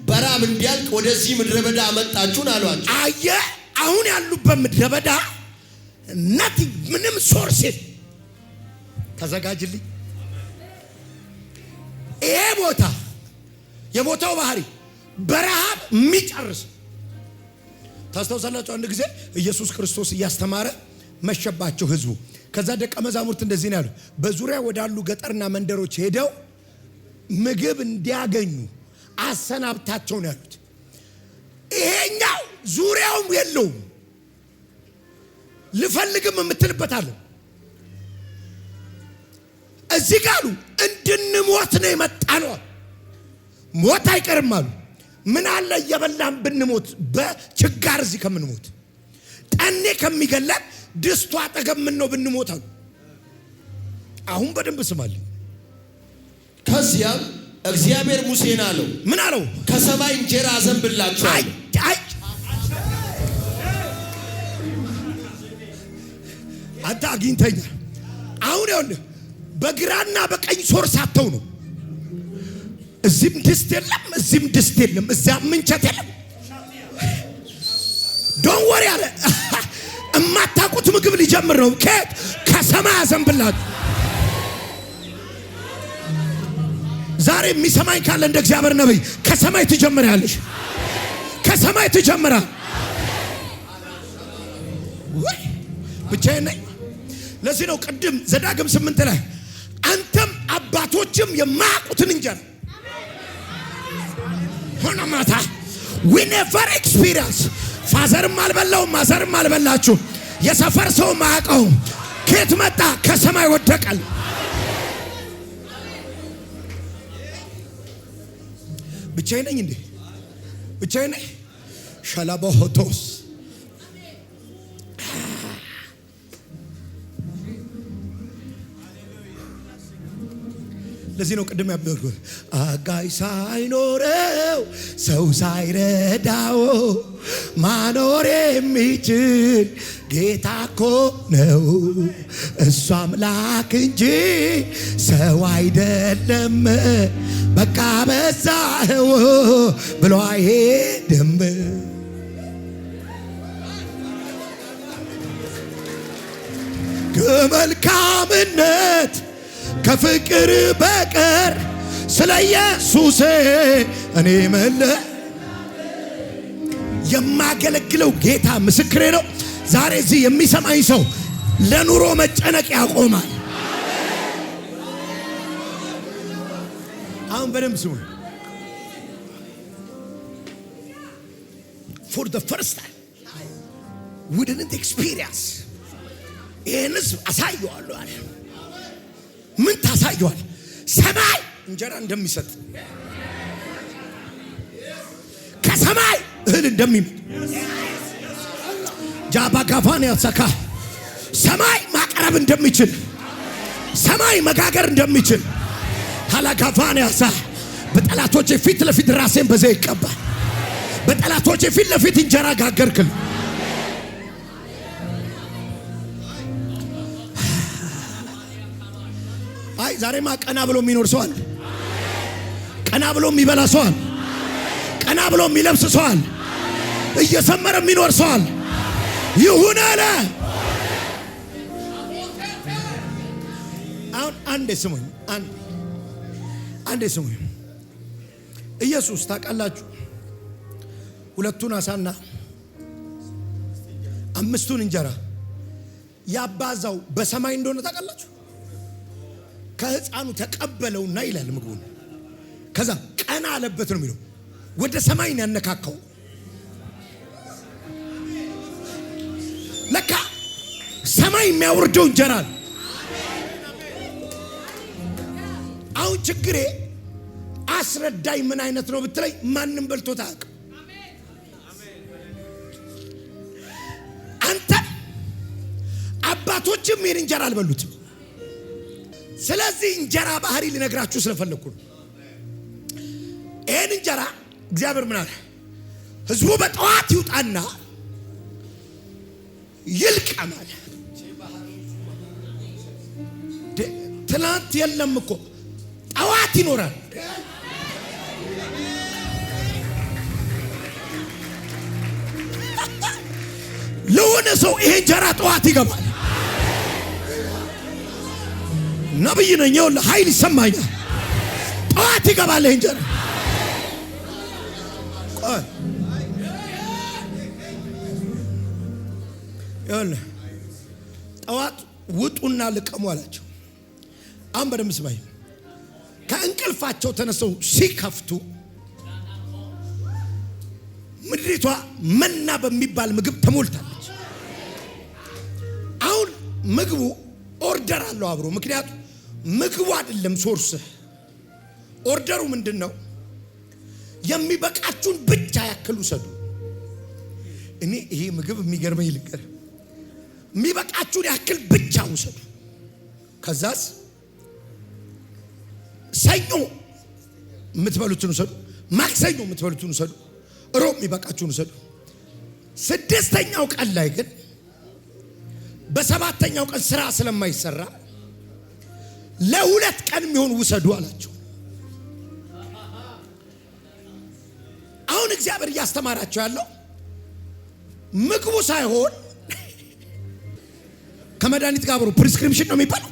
በራብ እንዲያልቅ ወደዚህ ምድረ በዳ አመጣችሁን አሏቸው። አየህ፣ አሁን ያሉበት ምድረ በዳ ምንም ሶርስ ተዘጋጅልኝ። ይሄ ቦታ የቦታው ባህሪ በረሃብ የሚጨርስ ታስታውሳላችሁ። አንድ ጊዜ ኢየሱስ ክርስቶስ እያስተማረ መሸባቸው ህዝቡ። ከዛ ደቀ መዛሙርት እንደዚህ ነው ያሉ፣ በዙሪያ ወዳሉ ገጠርና መንደሮች ሄደው ምግብ እንዲያገኙ አሰናብታቸው ነው ያሉት። ይሄኛው ዙሪያውም የለውም ልፈልግም የምትልበታለ። እዚህ ጋር እንድንሞት ነው የመጣነው። ሞት አይቀርም አሉ። ምን አለ እየበላን ብንሞት በችጋር እዚህ ከምንሞት ጠኔ ከሚገለን ድስቱ አጠገብ ምን ነው ብንሞት አሉ። አሁን በደንብ ስማልኝ። ከዚያም እግዚአብሔር ሙሴን አለው፣ ምን አለው? ከሰማይ እንጀራ አዘንብላችኋለሁ። አንተ አግኝተኛል። አሁን ይኸውልህ በግራና በቀኝ ሶርስ አተው ነው። እዚህም ድስት የለም፣ እዚህም ድስት የለም፣ እዚያም ምንቸት የለም። ዶንት ወሪ አለ። እማታውቁት ምግብ ሊጀምር ነው። ከሰማይ አዘንብላችሁ። ዛሬ የሚሰማኝ ካለ እንደ እግዚአብሔር ነብይ ከሰማይ ትጀምራለሽ። ከሰማይ ትጀምራል። ወይ ብቻዬን ነኝ። ለዚህ ነው ቅድም ዘዳግም 8 ላይ አንተም አባቶችም የማያውቁትን እንጀራ ሆነ ማታ we never experience ፋዘርም አልበላው ማዘርም አልበላችሁ የሰፈር ሰው ማያውቀው ከየት መጣ? ከሰማይ ወደቀል። ብቻዬን ነኝ እንዴ? ብቻዬን ነኝ። ሻላባሆቶስ ለዚህ ነው ቅድም ያበርኩት አጋይ ሳይኖረው ሰው ሳይረዳው ማኖር የሚችል ጌታ እኮ ነው። እሱ አምላክ እንጂ ሰው አይደለም። በቃ በዛው ብሎ አይሄድም። ከመልካምነት ከፍቅር በቀር ስለ ኢየሱስ እኔ የማገለግለው ጌታ ምስክሬ ነው። ዛሬ እዚህ የሚሰማኝ ሰው ለኑሮ መጨነቅ ያቆማል። አሁን በደንብ ስሙ። for the first time we didn't experience ይህንስ አሳየዋለሁ አለ። ምን ታሳየዋል? ሰማይ እንጀራ እንደሚሰጥ ከሰማይ እህል እንደሚመጥ ጃባጋፋን ያሰካ ሰማይ ማቅረብ እንደሚችል ሰማይ መጋገር እንደሚችል ሃላጋፋን ያሳ በጠላቶቼ ፊት ለፊት ራሴን በዘይት ይቀባል። በጠላቶቼ ፊት ለፊት እንጀራ ጋገርክል። አይ ዛሬማ ቀና ብሎ የሚኖር ሰው አለ። ቀና ብሎ የሚበላ ሰው አለ። ቀና ብሎ የሚለብስ ሰው አለ። እየሰመረ የሚኖር ሰው አለ። ይሁን አለ። አሁን አንዴ ስሙኝ፣ አንዴ ስሙኝ። ኢየሱስ ታውቃላችሁ 2 ዓሣና 5 እንጀራ ያባዛው በሰማይ እንደሆነ ታውቃላችሁ። ከሕፃኑ ተቀበለውና ይላል ምግቡን። ከዛ ቀና አለበት ነው የሚለው። ወደ ሰማይ ነው ያነካካው። ለካ ሰማይ የሚያወርደው እንጀራ። አሁን ችግሬ አስረዳኝ ምን አይነት ነው ብትለኝ ማንም በልቶት አያውቅም። አንተ አባቶችም ይህን እንጀራ አልበሉትም። ስለዚህ እንጀራ ባህሪ ልነግራችሁ ስለፈለኩ ነው። ይህን እንጀራ እግዚአብሔር ምን አለ? ህዝቡ በጠዋት ይውጣና ይልቀማል። ትናንት የለም እኮ ጠዋት ይኖራል። ለሆነ ሰው ይሄ እንጀራ ጠዋት ይገባል። ነብይ ነኝ ይኸውልህ ኃይል ይሰማኛል። ጠዋት ይገባል ይሄ እንጀራ። ይኸውልህ ጠዋት ውጡና ልቀሙ አላቸው። አሁን በደምብ ስማኝ። ከእንቅልፋቸው ተነስተው ሲከፍቱ ምድሪቷ መና በሚባል ምግብ ተሞልታለች። አሁን ምግቡ ኦርደር አለው አብሮ። ምክንያቱም ምግቡ አይደለም ሶርስ። ኦርደሩ ምንድን ነው? የሚበቃችሁን ብቻ ያክል ውሰዱ። እኔ ይሄ ምግብ የሚገርመኝ ልቀር፣ የሚበቃችሁን ያክል ብቻ ውሰዱ። ከዛስ ሰኞ የምትበሉትን ውሰዱ፣ ማክሰኞ የምትበሉትን ውሰዱ፣ ሮብ የሚበቃችሁን ውሰዱ። ስድስተኛው ቀን ላይ ግን በሰባተኛው ቀን ስራ ስለማይሰራ ለሁለት ቀን የሚሆን ውሰዱ አላቸው። አሁን እግዚአብሔር እያስተማራቸው ያለው ምግቡ ሳይሆን ከመድኃኒት ጋር አብሮ ፕሪስክሪፕሽን ነው የሚባለው።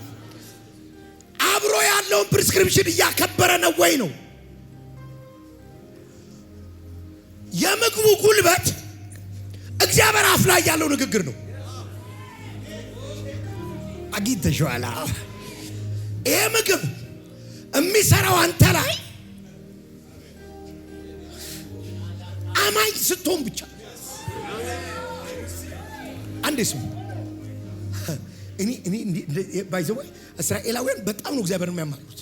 አብሮ ያለውን ፕሪስክሪፕሽን እያከበረ ነው ወይ ነው። የምግቡ ጉልበት እግዚአብሔር አፍ ላይ ያለው ንግግር ነው። አግኝተሽዋል። ይሄ ምግብ የሚሰራው አንተ ላይ አማኝ ስትሆን ብቻ። አንዴ ስሙ። እኔ ባይዘው እስራኤላውያን በጣም ነው እግዚአብሔርን የሚያማሩት።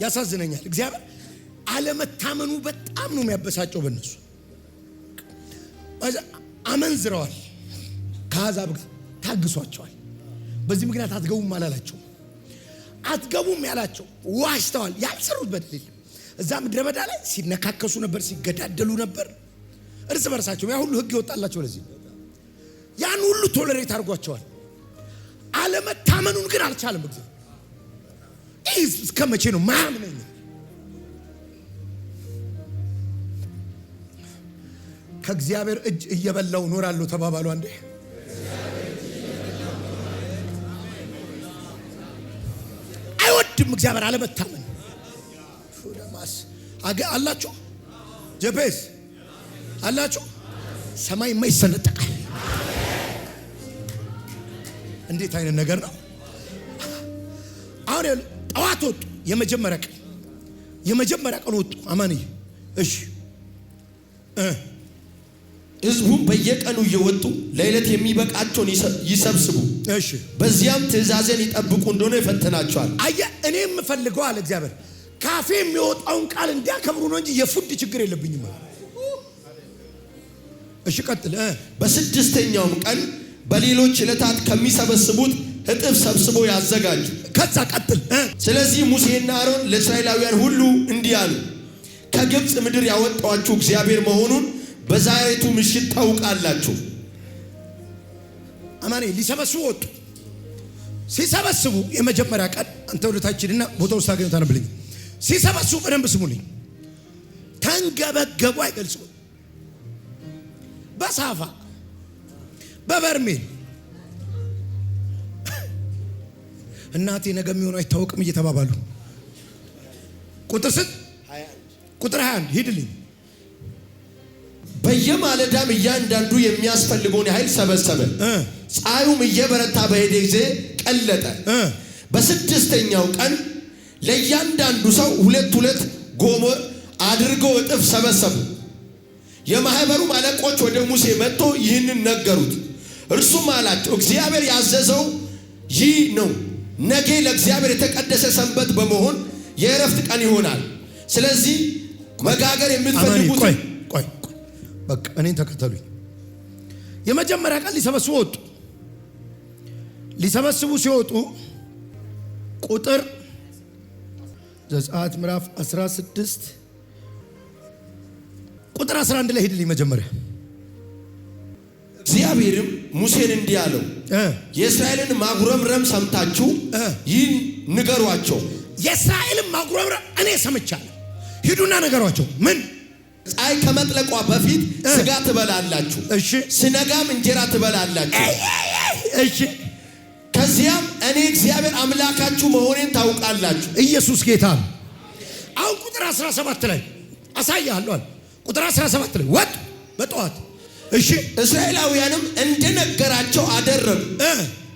ያሳዝነኛል። እግዚአብሔር አለመታመኑ በጣም ነው የሚያበሳጨው በእነሱ። አመንዝረዋል፣ ከአሕዛብ ጋር ታግሷቸዋል። በዚህ ምክንያት አትገቡም አላላቸው። አትገቡም ያላቸው ዋሽተዋል። ያልሰሩት በደል የለም። እዛ ምድረ በዳ ላይ ሲነካከሱ ነበር፣ ሲገዳደሉ ነበር እርስ በርሳቸው። ያ ሁሉ ሕግ ይወጣላቸው። ለዚህ ያን ሁሉ ቶለሬት አድርጓቸዋል። አለመታመኑን ግን አልቻለም እግዚአብሔር። እስከ መቼ ነው ማያምነኝ? ከእግዚአብሔር እጅ እየበላው ኖራለሁ ተባባሉ። አንዴ አይወድም እግዚአብሔር አለመታመን። አላችሁ ጀፔስ አላችሁ። ሰማይ ማይሰነጠቃል። እንዴት አይነት ነገር ነው? አሁን ጠዋት ወጡ። የመጀመሪያ ቀን ወጡ። አማንዬ እሺ። ሕዝቡም በየቀኑ እየወጡ ለዕለት የሚበቃቸውን ይሰብስቡ፣ እሺ፣ በዚያም ትእዛዜን ይጠብቁ እንደሆነ ይፈትናቸዋል። አየህ፣ እኔ የምፈልገው አለ እግዚአብሔር ካፌ የሚወጣውን ቃል እንዲያከብሩ ነው እንጂ የፉድ ችግር የለብኝም። እሺ ቀጥል። በስድስተኛውም ቀን በሌሎች ዕለታት ከሚሰበስቡት እጥፍ ሰብስቦ ያዘጋጁ። ከዛ ቀጥል። ስለዚህ ሙሴና አሮን ለእስራኤላውያን ሁሉ እንዲህ አሉ፣ ከግብፅ ምድር ያወጣችሁ እግዚአብሔር መሆኑን በዛሬቱ ምሽት ታውቃላችሁ። አማኔ ሊሰበስቡ ወጡ። ሲሰበስቡ የመጀመሪያ ቀን አንተ ወደታችንና ቦታው ውስጥ ታገኙ ታነብልኝ። ሲሰበስቡ በደንብ ስሙልኝ። ተንገበገቡ አይገልጹም። በሳፋ በበርሜል እናቴ ነገ የሚሆነው አይታወቅም እየተባባሉ ቁጥር 21 ሂድልኝ። በየማለዳም እያንዳንዱ የሚያስፈልገውን ያህል ሰበሰበ። ፀሐዩም እየበረታ በሄደ ጊዜ ቀለጠ። በስድስተኛው ቀን ለእያንዳንዱ ሰው ሁለት ጎሞር አድርገው እጥፍ ሰበሰቡ። የማህበሩ አለቆች ወደ ሙሴ መጥቶ ይህንን ነገሩት። እርሱም አላቸው፣ እግዚአብሔር ያዘዘው ይህ ነው። ነገ ለእግዚአብሔር የተቀደሰ ሰንበት በመሆን የእረፍት ቀን ይሆናል። ስለዚህ መጋገር የምትፈልጉት ቆይ በቃ እኔን ተከተሉኝ። የመጀመሪያ ቀን ሊሰበስቡ ወጡ። ሊሰበስቡ ሲወጡ ቁጥር ዘጸአት ምዕራፍ 16 ቁጥር 11 ላይ ሄድልኝ። መጀመሪያ እግዚአብሔርም ሙሴን እንዲህ አለው፣ የእስራኤልን ማጉረምረም ሰምታችሁ ይህን ንገሯቸው። የእስራኤልን ማጉረምረም እኔ ሰምቻለሁ። ሂዱና ነገሯቸው። ምን? ፀሐይ ከመጥለቋ በፊት ስጋ ትበላላችሁ፣ እሺ፣ ስነጋም እንጀራ ትበላላችሁ። እሺ፣ ከዚያም እኔ እግዚአብሔር አምላካችሁ መሆኔን ታውቃላችሁ። ኢየሱስ ጌታ ነው። አሁን ቁጥር 17 ላይ አሳያለሁ። ቁጥር 17 ላይ ወጡ በጠዋት። እሺ፣ እስራኤላውያንም እንደነገራቸው አደረጉ።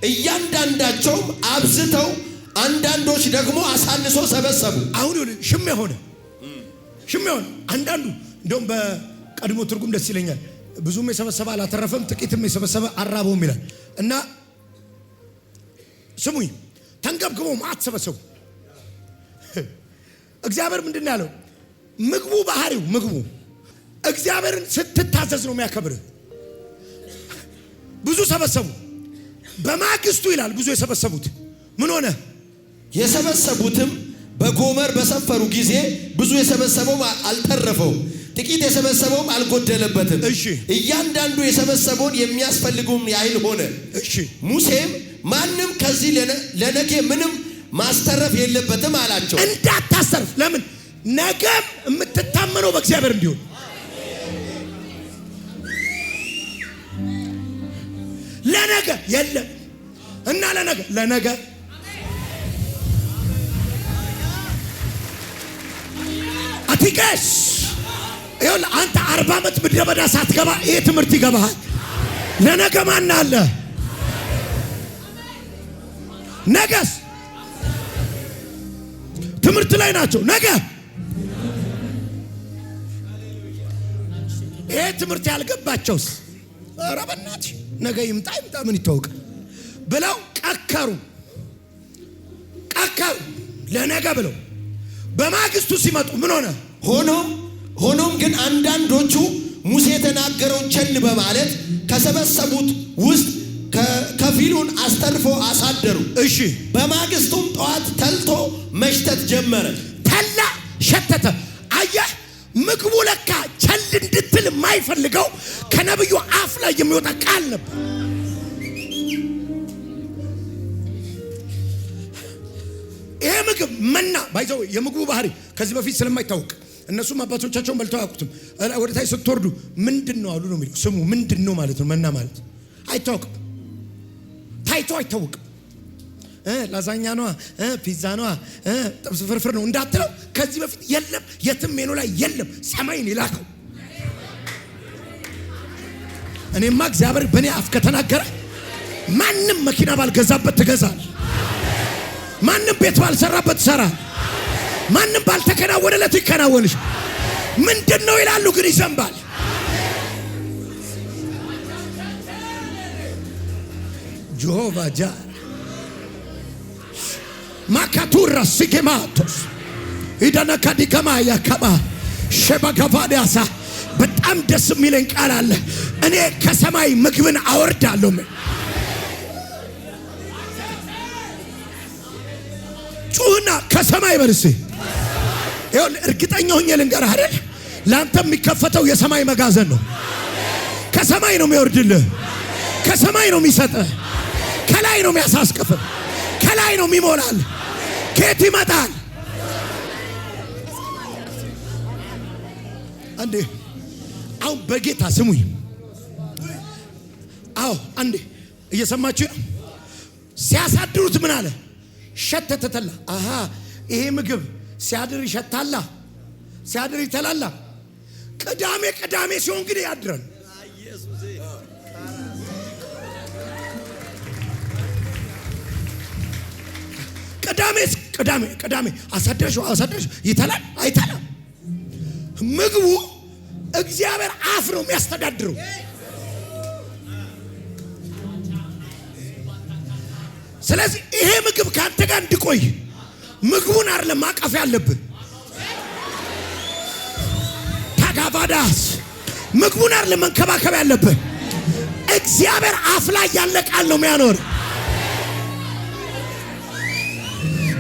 እያንዳንዳቸውም አብዝተው አንዳንዶች ደግሞ አሳንሶ ሰበሰቡ። አሁን ሽም የሆነ አንዳንዱ እንደውም በቀድሞ ትርጉም ደስ ይለኛል። ብዙም የሰበሰበ አላተረፈም፣ ጥቂትም የሰበሰበ አራበውም ይላል። እና ስሙኝ፣ ተንገብግቦ ማት ሰበሰቡ። እግዚአብሔር ምንድን ያለው? ምግቡ ባህሪው ምግቡ እግዚአብሔርን ስትታዘዝ ነው የሚያከብርህ። ብዙ ሰበሰቡ። በማግስቱ ይላል ብዙ የሰበሰቡት ምን ሆነ? የሰበሰቡትም በጎመር በሰፈሩ ጊዜ ብዙ የሰበሰበው አልተረፈውም፣ ጥቂት የሰበሰበውም አልጎደለበትም። እያንዳንዱ የሰበሰበውን የሚያስፈልገውን ያህል ሆነ። ሙሴም ማንም ከዚህ ለነገ ምንም ማስተረፍ የለበትም አላቸው። እንዳታስተርፍ። ለምን? ነገም የምትታመነው በእግዚአብሔር እንዲሆን። ለነገ የለም እና ለነገ አትገስ። ይኸውልህ አንተ 40 ዓመት ምድረ በዳ ሳትገባ ይሄ ትምህርት ይገባሃል። ለነገ ማን አለ? ነገስ ትምህርት ላይ ናቸው። ነገ ይሄ ትምህርት ያልገባቸውስ ኧረ በእናትሽ ነገ ይምጣ ምን ይታወቃል ብለው ቀከሩ ለነገ ብለው። በማግስቱ ሲመጡ ምን ሆነ? ሆኖም ግን አንዳንዶቹ ሙሴ የተናገረውን ቸል በማለት ከሰበሰቡት ውስጥ ከፊሉን አስተርፎ አሳደሩ። በማግስቱም ጠዋት ተልቶ መሽተት ጀመረ። ተላ ሸተተ። አየህ፣ ምግቡ ለካ ቸል እንድትል የማይፈልገው ከነብዩ አፍ ላይ የሚወጣ ቃል ነበር። ይሄ ምግብ መና ባይዘው የምግቡ ባህሪ ከዚህ በፊት ስለማይታወቅ እነሱም አባቶቻቸውን በልተው አያውቁትም። ወደ ታች ስትወርዱ ምንድነው አሉ ነው የሚለው። ስሙ ምንድነው ማለት ነው። መና ማለት አይታወቅም፣ ታይቶ አይታወቅም። ላዛኛ ነዋ፣ ፒዛ ነዋ፣ ጥብስ ፍርፍር ነው እንዳትለው። ከዚህ በፊት የለም፣ የትም ሜኑ ላይ የለም። ሰማይን ይላከው። እኔማ እግዚአብሔር በእኔ አፍ ከተናገረ ማንም መኪና ባልገዛበት ትገዛል፣ ማንም ቤት ባልሰራበት ትሰራል፣ ማንም ባልተከናወነለት ይከናወንሽ። ምንድነው ይላሉ ግን ይዘንባል። ጆሆቫ ጃ ማካቱራ ሲኬማቶስ ኢዳናካዲከማ ያከማ ሸባጋቫዳሳ። በጣም ደስ የሚለኝ ቃል አለ። እኔ ከሰማይ ምግብን አወርዳለሁ። ጩህና ከሰማይ በርሲ። ይኸውልህ እርግጠኛ ሆኜ ልንገርህ አይደል፣ ለአንተ የሚከፈተው የሰማይ መጋዘን ነው። ከሰማይ ነው የሚወርድልህ፣ ከሰማይ ነው የሚሰጥህ፣ ከላይ ነው የሚያሳስቅፍህ፣ ከላይ ነው የሚሞላል። ከየት ይመጣል? አንዴ አሁን በጌታ ስሙኝ። አንዴ እየሰማችሁ ነው። ሲያሳድሩት ምን አለ? ሸተተተላ። ይሄ ምግብ ሲያድር ይሸታላ፣ ሲያድር ይተላላ። ቅዳሜ ሲሆን ግን ያድራል። ቅዳሜ አሳደረሽ ይተላል አይተላም። ምግቡ እግዚአብሔር አፍ ነው የሚያስተዳድረው። ስለዚህ ይሄ ምግብ ካንተ ጋር እንዲቆይ ምግቡን አይደለም ማቀፍ ያለብህ። ታጋባዳስ ምግቡን አይደለም መንከባከብ ያለብህ። እግዚአብሔር አፍ ላይ ያለ ቃል ነው የሚያኖር።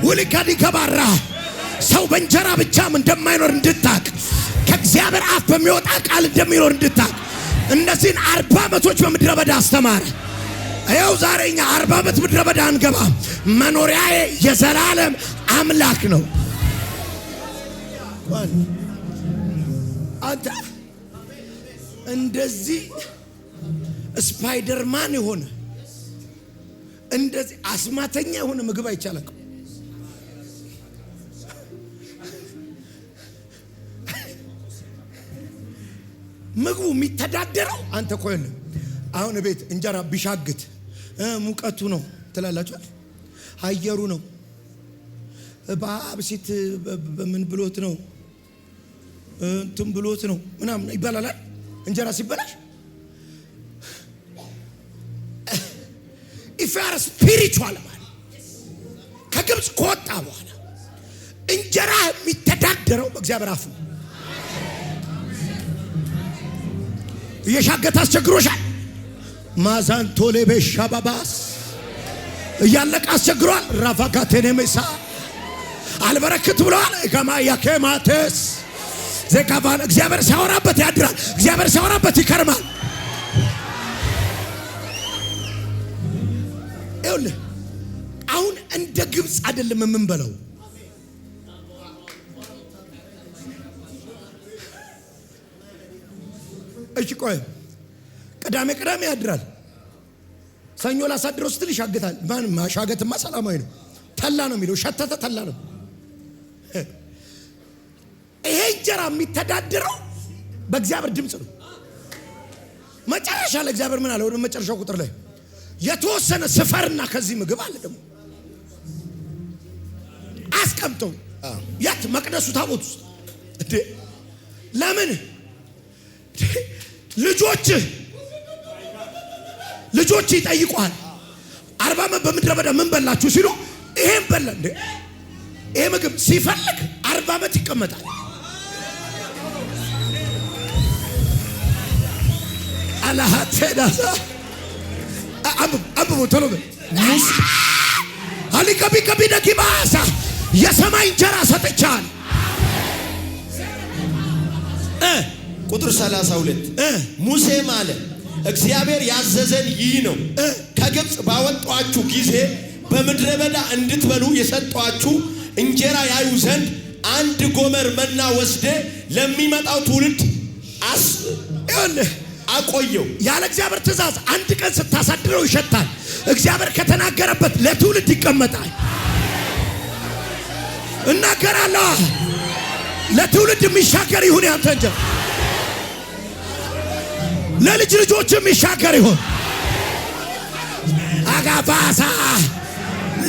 ወልካዲ ከባራ ሰው በእንጀራ ብቻም እንደማይኖር እንድታቅ፣ ከእግዚአብሔር አፍ በሚወጣ ቃል እንደሚኖር እንድታቅ እነዚህን 40 ዓመቶች በምድረ በዳ አስተማረ። ይኸው ዛሬ እኛ 40 ዓመት ምድረ በዳ አንገባ። መኖሪያዬ የዘላለም አምላክ ነው። አንተ እንደዚህ ስፓይደርማን የሆነ እንደዚህ አስማተኛ የሆነ ምግብ አይቻልም። ምግቡ የሚተዳደረው አንተ ቆይ ነው። አሁን ቤት እንጀራ ቢሻግት ሙቀቱ ነው ትላላችሁ፣ አየሩ ነው በአብሲት በምን ብሎት ነው እንትን ብሎት ነው ምናምን ይባላል። እንጀራ ሲበላሽ if you are spiritual man ከግብፅ ከወጣ በኋላ እንጀራ የሚተዳደረው በእግዚአብሔር አፍ ነው። እየሻገተ አስቸግሮሻል። ማዛንቶ ለበሻባባስ እያለቀ አስቸግሯል። ራፋካቴኔ መሳ አልበረክት ብሏል። ከማያ ከማተስ ዘካባን እግዚአብሔር ሲያወራበት ያድራል። እግዚአብሔር ሲያወራበት ይከርማል። ይኸውልህ አሁን እንደ ግብፅ አይደለም የምንበለው። እሺ ቆይ ቅዳሜ ያድራል። ሰኞ ላሳድረው ስትል ይሻገታል። ማን ማሻገትማ ሰላማዊ ነው። ተላ ነው የሚለው ሸተተ ተላ ነው። ይሄ እንጀራ የሚተዳደረው በእግዚአብሔር ድምፅ ነው። መጨረሻ ላይ እግዚአብሔር ምን አለ? ወደ መጨረሻው ቁጥር ላይ የተወሰነ ስፈርና ከዚህ ምግብ አለ ደግሞ አስቀምጠው ያት መቅደሱ ታቦት ውስጥ እንዴ ለምን ልጆች ይጠይቋል። 40 ዓመት በምድረ በዳ ምን በላችሁ ሲሉ ይሄን በላ እንዴ ይሄ ምግብ ሲፈልግ 40 ዓመት ይቀመጣል። አላህ ተዳሳ አብቡ ተሎበ ሙስ አሊከቢ ደቂባሳ የሰማይ እንጀራ ሰጥቻል። ቁጥር 32 ሙሴም አለ እግዚአብሔር ያዘዘን ይህ ነው፣ ከግብፅ ባወጣችሁ ጊዜ በምድረ በዳ እንድትበሉ የሰጧችሁ እንጀራ ያዩ ዘንድ አንድ ጎመር መና ወስደ ለሚመጣው ትውልድ አቆየው። ያለ እግዚአብሔር ትእዛዝ አንድ ቀን ስታሳድረው ይሸታል። እግዚአብሔር ከተናገረበት ለትውልድ ይቀመጣል። እናገራለሁ ለትውልድ የሚሻገር ይሁን ያንተ እንጀራ፣ ለልጅ ልጆችም ይሻገር ይሁን። አጋባሳ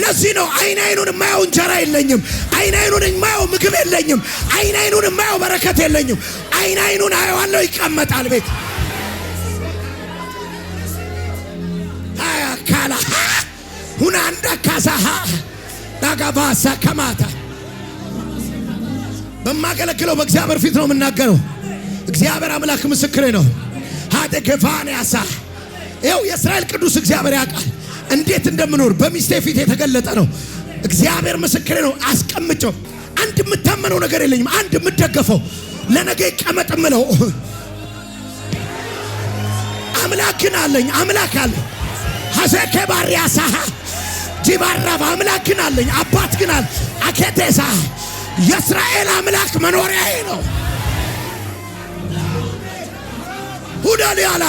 ለዚህ ነው አይኑን የማየው እንጀራ የለኝም። አይኑን የማየው ምግብ የለኝም። አይኑን የማየው በረከት የለኝም። አይኑን አየዋለሁ ይቀመጣል ቤት አያካላ ሁና እንደካሳሃ አጋባሳ ከማታ በማገለግለው በእግዚአብሔር ፊት ነው የምናገረው። እግዚአብሔር አምላክ ምስክሬ ነው። ሃደገፋንያሳ ይኸው የእስራኤል ቅዱስ እግዚአብሔር ያውቃል እንዴት እንደምኖር በሚስቴ ፊት የተገለጠ ነው። እግዚአብሔር ምስክሬ ነው። አስቀምጨው አንድ የምታመነው ነገር የለኝም። አንድ የምደገፈው ለነገ ይቀመጥ ምለው አምላክን አለኝ። አምላክ አለ ሐዘከ ባሪያሳ ጂባራባ አምላክን አለኝ። አባት ግን አለ አከቴሳ የእስራኤል አምላክ መኖሪያዬ ነው። ሁዳሊ አላ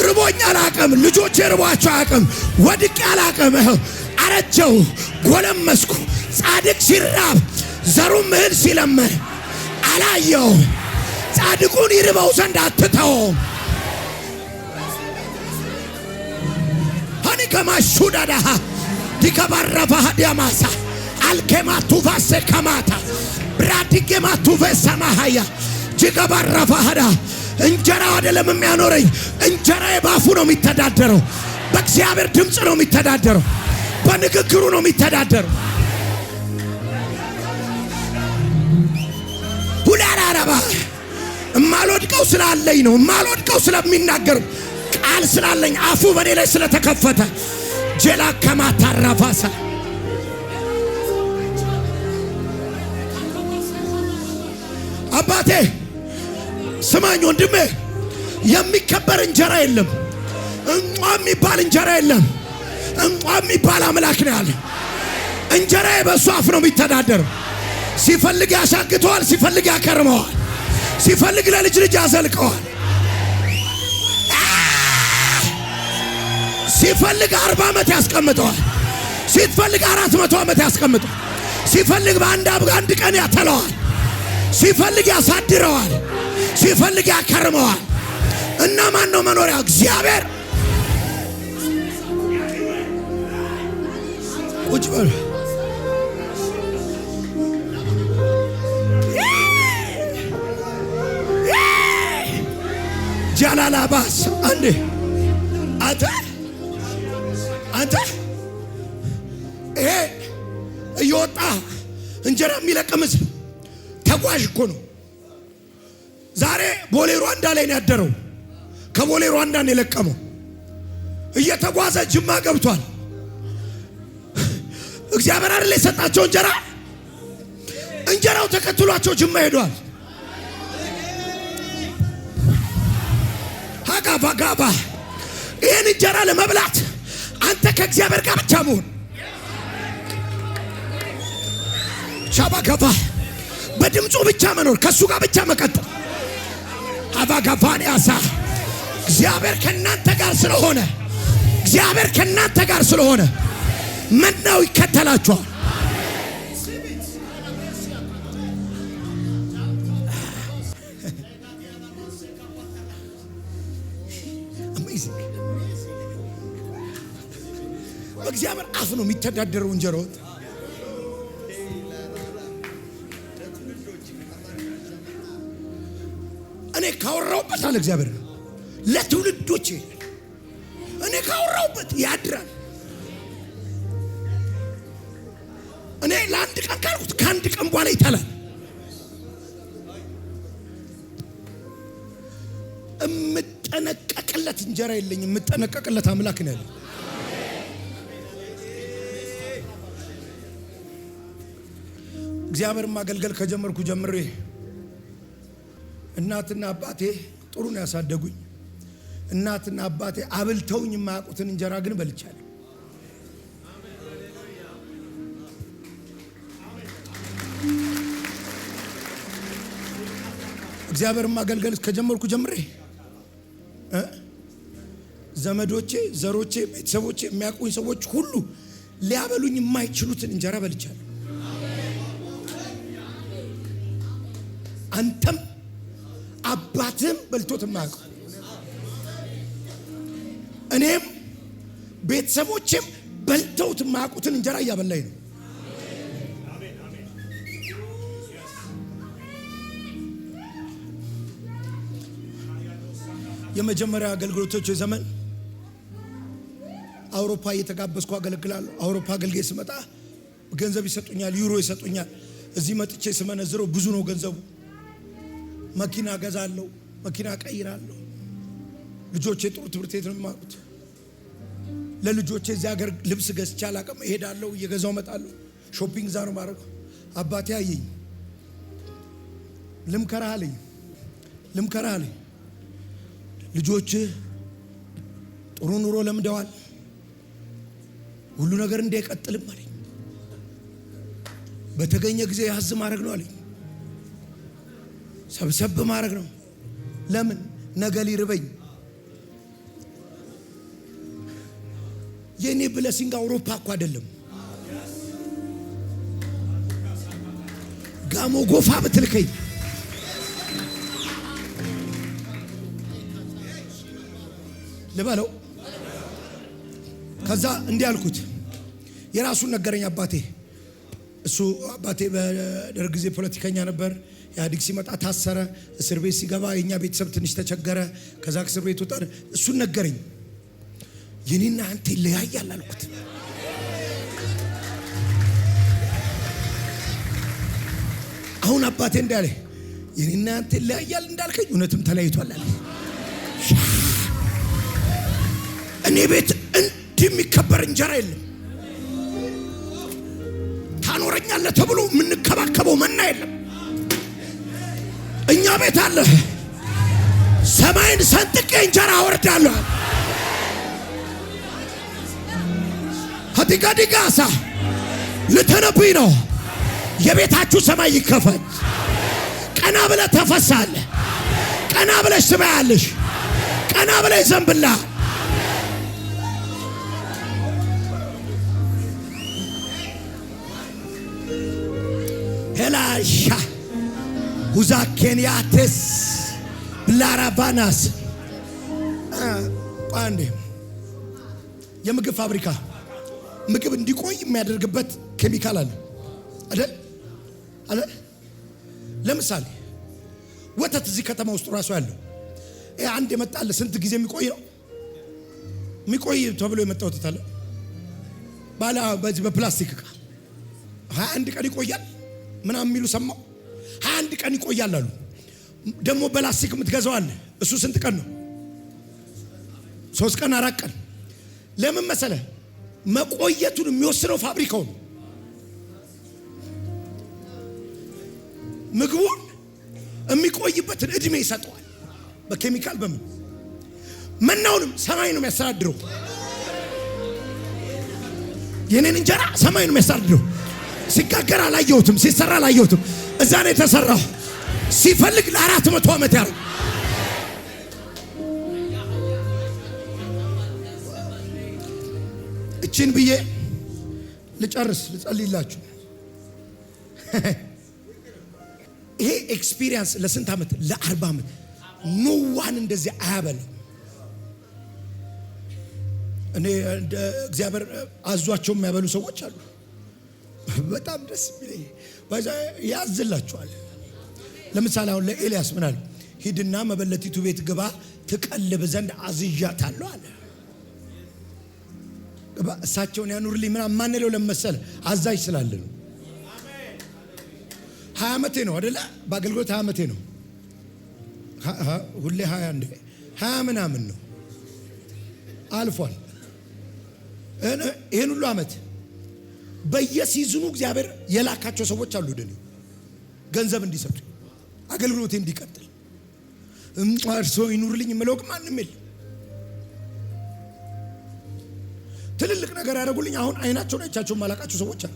ርቦኛ አላቅም። ልጆቼ ርቧቸው አቅም ወድቄ አላቅም። አረጀው ጎለመስኩ። ጻድቅ ሲራብ ዘሩም እህል ሲለምን አላየው። ጻድቁን ይርበው ዘንድ አትተውም። ሀኒ ከማሹዳዳ ዲከባረፋ ዲያማሳ አልከማቱ ቫሴ ከማታ ብራዲገማቱ ቨሰማሃያ ጂከባረፋ ሀዳ እንጀራ አይደለም የሚያኖረኝ። እንጀራዬ ባፉ ነው የሚተዳደረው። በእግዚአብሔር ድምፅ ነው የሚተዳደረው። በንግግሩ ነው የሚተዳደረው። ሁላራባ እማልወድቀው ስላለኝ ነው። እማልወድቀው ስለሚናገር ቃል ስላለኝ አፉ በኔ ላይ ስለተከፈተ ጀላ ከማታራፋሳ አባቴ ስማኝ ወንድሜ፣ የሚከበር እንጀራ የለም። እንቋ የሚባል እንጀራ የለም። እንቋ የሚባል አምላክ ነው ያለ። እንጀራዬ በእሱ አፍ ነው የሚተዳደረው። ሲፈልግ ያሻግተዋል፣ ሲፈልግ ያከርመዋል፣ ሲፈልግ ለልጅ ልጅ ያዘልቀዋል። ሲፈልግ 40 ዓመት ያስቀምጠዋል፣ ሲፈልግ 400 ዓመት ያስቀምጠዋል፣ ሲፈልግ በአንድ ቀን ያተለዋል፣ ሲፈልግ ያሳድረዋል፣ ሲፈልግ ያከርመዋል። እና ማን ነው መኖሪያ? እግዚአብሔር። ቁጭ በል ሻላባስ አንዴ አንተ ይሄ እየወጣ እንጀራ የሚለቅምስ ተጓዥ እኮ ነው። ዛሬ ቦሌ ሩዋንዳ ላይ ነው ያደረው። ከቦሌ ሩዋንዳ ነው የለቀመው። እየተጓዘ ጅማ ገብቷል። እግዚአብሔር አይደል የሰጣቸው እንጀራው ተከትሏቸው ጅማ ሄዷል። ጋባ ይህን እንጀራ ለመብላት አንተ ከእግዚአብሔር ጋር ብቻ መሆን ሻባጋባ በድምፁ ብቻ መኖር ከሱ ጋር ብቻ መቀጠል አባጋፋን ያሳ እግዚአብሔር ከእናንተ ጋር ስለሆነ መናው ይከተላችኋል። በእግዚአብሔር አፍ ነው የሚተዳደረው እንጀራው። እኔ ካወራውበት አለ እግዚአብሔር ለትውልዶች እኔ ካወራውበት ያድራል። እኔ ለአንድ ቀን ካልኩት ከአንድ ቀን በኋላ ይተላል። እምጠነቀቅለት እንጀራ የለኝም። እምጠነቀቅለት አምላክ ነው ያለው። እግዚአብሔር ማገልገል ከጀመርኩ ጀምሬ እናትና አባቴ ጥሩ ነው ያሳደጉኝ። እናትና አባቴ አብልተውኝ የማያውቁትን እንጀራ ግን በልቻለሁ። እግዚአብሔር ማገልገል ከጀመርኩ ጀምሬ ዘመዶቼ፣ ዘሮቼ፣ ቤተሰቦቼ የሚያውቁኝ ሰዎች ሁሉ ሊያበሉኝ የማይችሉትን እንጀራ በልቻለሁ። አንተም አባትም በልቶት የማያውቁ እኔም ቤተሰቦቼም በልተውት የማያውቁትን እንጀራ እያበላኝ ነው። የመጀመሪያ አገልግሎቶች ዘመን አውሮፓ እየተጋበዝኩ አገለግላለሁ። አውሮፓ አገልጋይ ስመጣ ገንዘብ ይሰጡኛል፣ ዩሮ ይሰጡኛል። እዚህ መጥቼ ስመነዝረው ብዙ ነው ገንዘቡ። መኪና ገዛለሁ፣ መኪና ቀይራለሁ። ልጆቼ ጥሩ ትምህርት ቤት ነው የሚማሩት። ለልጆቼ እዚህ ሀገር ልብስ ገዝቼ አላውቅም። እሄዳለሁ፣ እየገዛው እመጣለሁ። ሾፒንግ ዛ ነው ማድረግ። አባቴ አየኝ፣ ልምከራህ አለኝ። ልጆች ጥሩ ኑሮ ለምደዋል፣ ሁሉ ነገር እንዳይቀጥልም አለኝ። በተገኘ ጊዜ ያዝ ማድረግ ነው አለኝ። ሰብሰብ ማድረግ ነው። ለምን ነገ ሊርበኝ። የኔ ብለሲንግ አውሮፓ እኮ አይደለም። ጋሞ ጎፋ ብትልከኝ ልበለው። ከዛ እንዲህ አልኩት። የራሱን ነገረኝ አባቴ። እሱ አባቴ በደርግ ጊዜ ፖለቲከኛ ነበር። ኢህአዴግ ሲመጣ ታሰረ። እስር ቤት ሲገባ የኛ ቤተሰብ ትንሽ ተቸገረ። ከዛ እስር ቤት ወጣ። እሱን ነገረኝ። የኔና አንተ ይለያያል አልኩት። አሁን አባቴ እንዳለ የኔና አንተ ይለያያል እንዳልከኝ እውነትም ተለያይቷል አለ። እኔ ቤት እንዲህ የሚከበር እንጀራ የለም። ታኖረኛለህ ተብሎ የምንከባከበው መና የለም። እኛ ቤት አለ። ሰማይን ሰንጥቄ እንጀራ አወርዳለሁ። ዲጋሳ ልተነብይ ነው። የቤታችሁ ሰማይ ይከፈት። ቀና ብለህ ተፈሳለህ። ቀና ብለሽ ትበያለሽ። ቀና ብለህ ይዘንብልሃል። ሄላሻ ሁዛኬንያቴስ ብላራባናስ አንዴ የምግብ ፋብሪካ ምግብ እንዲቆይ የሚያደርግበት ኬሚካል አለ አይደል? ለምሳሌ ወተት እዚህ ከተማ ውስጥ ራሱ ያለው አንድ የመጣለ ስንት ጊዜ የሚቆይ ነው የሚቆይ ተብሎ የመጣው ተታለ ባላ በዚህ በፕላስቲክ ዕቃ 21 ቀን ይቆያል ምናምን የሚሉ ሰማው። 21 ቀን ይቆያል አሉ። ደግሞ በላስቲክ የምትገዛው አለ። እሱ ስንት ቀን ነው? 3 ቀን 4 ቀን። ለምን መሰለ? መቆየቱን የሚወስነው ፋብሪካው ነው። ምግቡን የሚቆይበትን እድሜ ይሰጠዋል። በኬሚካል በምን መናውንም ሰማይ ነው የሚያስተዳድረው። የኔን እንጀራ ሰማይ ነው የሚያስተዳድረው። ሲጋገር አላየሁትም፣ ሲሰራ አላየሁትም። እዛ ነው የተሰራው። ሲፈልግ ለ400 ዓመት ያለው እቺን ብዬ ልጨርስ፣ ልጸልይላችሁ። ይሄ ኤክስፒሪየንስ ለስንት ዓመት? ለ40 ዓመት ኖዋን እንደዚህ አያበላም። እኔ እግዚአብሔር አዟቸው የሚያበሉ ሰዎች አሉ። በጣም ደስ የሚለኝ ያዝላችኋል። ለምሳሌ አሁን ለኤልያስ ምን አለ? ሂድና መበለቲቱ ቤት ግባ ትቀልብ ዘንድ አዝዣታለሁ አለ። እሳቸውን ያኑርልኝ ምናምን ማንለው ለመሰለ አዛዥ ስላለ ነው። 20 ዓመቴ ነው አይደለ? በአገልግሎት 20 ዓመቴ ነው። ሁሌ 20 ምናምን ነው አልፏል። ይሄን ሁሉ ዓመት በየሲዝኑ እግዚአብሔር የላካቸው ሰዎች አሉ ወደኔ ገንዘብ እንዲሰጡ አገልግሎቴ እንዲቀጥል። እርሶ ይኑርልኝ የምለው ማንም የለም። ትልልቅ ነገር ያደርጉልኝ። አሁን አይናቸውን አይቻቸው ማላቃቸው ሰዎች አሉ።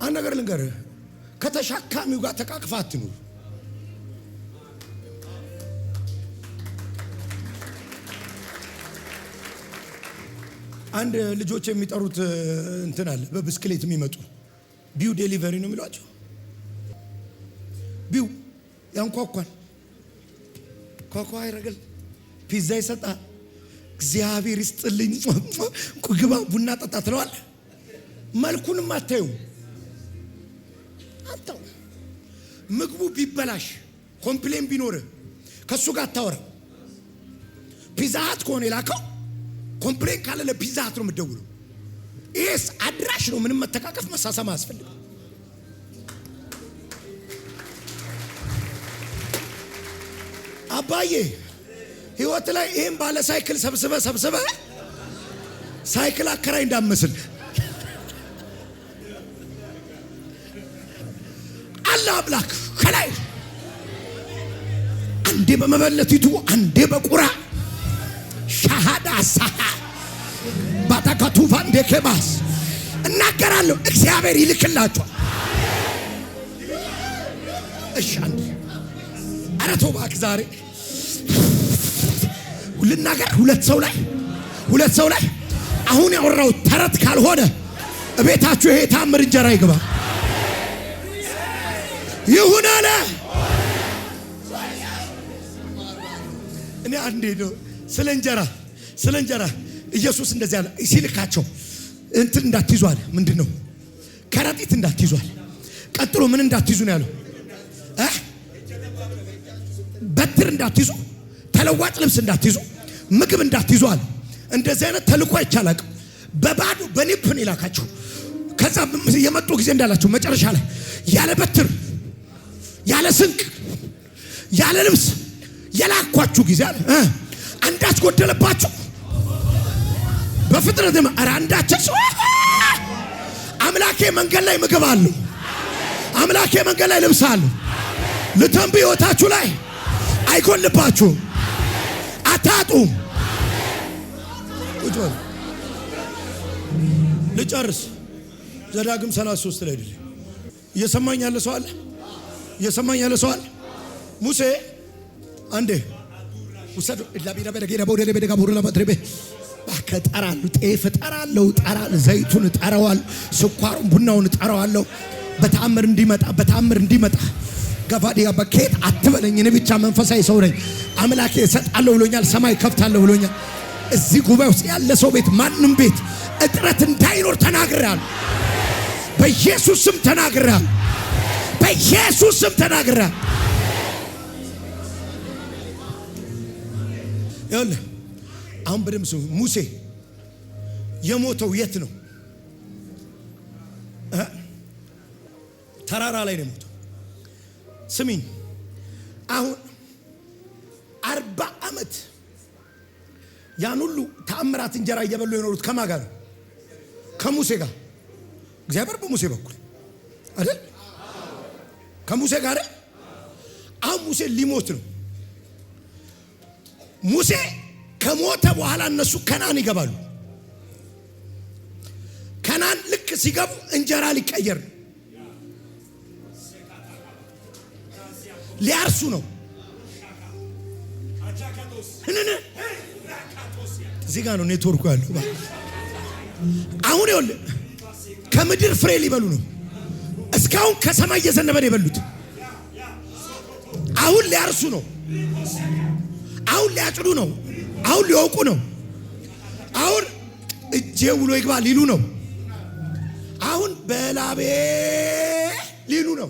አንድ ነገር ልንገርህ፣ ከተሻካሚው ጋር ተቃቅፋ አትኑር። አንድ ልጆች የሚጠሩት እንትን አለ፣ በብስክሌት የሚመጡ ቢው ዴሊቨሪ ነው የሚሏቸው። ቢው ያንኳኳል፣ ኳኳ ይረግል፣ ፒዛ ይሰጣል። እግዚአብሔር ይስጥልኝ ግባ ቡና ጠጣ ትለዋል። መልኩንም አታዩ አታው። ምግቡ ቢበላሽ ኮምፕሌን ቢኖር ከሱ ጋር አታወራ። ፒዛ ሀት ከሆነ የላከው ኮምፕሌን ካለ ለፒዛ ሀት ነው የምትደውለው። ይሄስ አድራሽ ነው። ምንም መተቃቀፍ መሳሳም አያስፈልግም። አባዬ ህይወት ላይ ይሄን ባለ ሳይክል ሰብስበ ሳይክል አከራይ እንዳመስል አላህ አምላክ ከላይ አንዴ በመበለቲቱ አንዴ በቁራ ሻሃዳ ሳሃ ባታካቱ ቫንዴ ከማስ እናገራለሁ። እግዚአብሔር ይልክላችኋል። እሺ አንዴ አረቶ ባክ ዛሬ ልናገር ሁለት ሰው ላይ አሁን ያወራው ተረት ካልሆነ እቤታችሁ ይሄ ታምር እንጀራ ይገባ ይሁን አለ። እኔ አንዴ ነው ስለ እንጀራ ኢየሱስ እንደዚህ አለ ሲልካቸው እንትን እንዳትይዙ አለ። ምንድነው? ከረጢት እንዳትይዙ አለ። ቀጥሎ ምን እንዳትይዙ ነው ያለው? በትር እንዳትይዙ፣ ተለዋጭ ልብስ እንዳትይዙ፣ ምግብ እንዳትይዙ አለ። እንደዚህ አይነት ተልኮ አይቻላል። በባዶ በኒፕን ይላካቸው። ከዛ የመጡ ጊዜ እንዳላቸው መጨረሻ ላይ ያለ በትር ያለ ስንቅ ያለ ልብስ የላኳችሁ ጊዜ አለ አንዳች ጎደለባችሁ በፍጥነት ኧረ አንዳች አምላኬ መንገድ ላይ ምግብ አለው። አምላኬ መንገድ ላይ ልብስ አለው። ልተንብ ህይወታችሁ ላይ አይጎልባችሁም፣ አታጡም። ቁጭ በል ልጨርስ። ዘዳግም 33 ላይ አይደል? እየሰማኝ ያለ ሰው አለ? ሙሴ አንዴ ወሰዱ ለቢራ በደገና ቦደለ በደጋ ቦረላ ማድረቤ ባከጠራሉ ጤፍ ጠራለው ዘይቱን ጠራዋል፣ ስኳሩን ቡናውን ጠራዋለሁ። በተአምር እንዲመጣ ገፋዲያ በከት አትበለኝ። እኔ ብቻ መንፈሳዊ ሰው ነኝ። አምላኬ እሰጣለሁ ብሎኛል። ሰማይ ከፍታለሁ ብሎኛል። እዚህ ጉባኤ ውስጥ ያለ ሰው ቤት ማንም ቤት እጥረት እንዳይኖር ተናግሬያለሁ። በኢየሱስ ስም ተናግሬያለሁ። ይኸውልህ አሁን በደምብ ስሙ። ሙሴ የሞተው የት ነው? ተራራ ላይ ነው የሞተው። ስሚኝ፣ አሁን 40 ዓመት ያን ሁሉ ተአምራት እንጀራ እየበሉ የኖሩት ከማን ጋር ነው? ከሙሴ ጋር። እግዚአብሔር በሙሴ በኩል አይደል? ከሙሴ ጋር። አሁን ሙሴ ሊሞት ነው። ሙሴ ከሞተ በኋላ እነሱ ከናን ይገባሉ። ከናን ልክ ሲገቡ እንጀራ ሊቀየር ነው። ሊያርሱ ነው። እዚህ ጋር ነው ኔትወርኩ ያለው። አሁን ይኸውልህ ከምድር ፍሬ ሊበሉ ነው። እስካሁን ከሰማይ እየዘነበ ነው የበሉት። አሁን ሊያርሱ ነው። አሁን ሊያጭዱ ነው። አሁን ሊወቁ ነው። አሁን እጄ ውሎ ይግባ ሊሉ ነው። አሁን በላቤ ሊሉ ነው።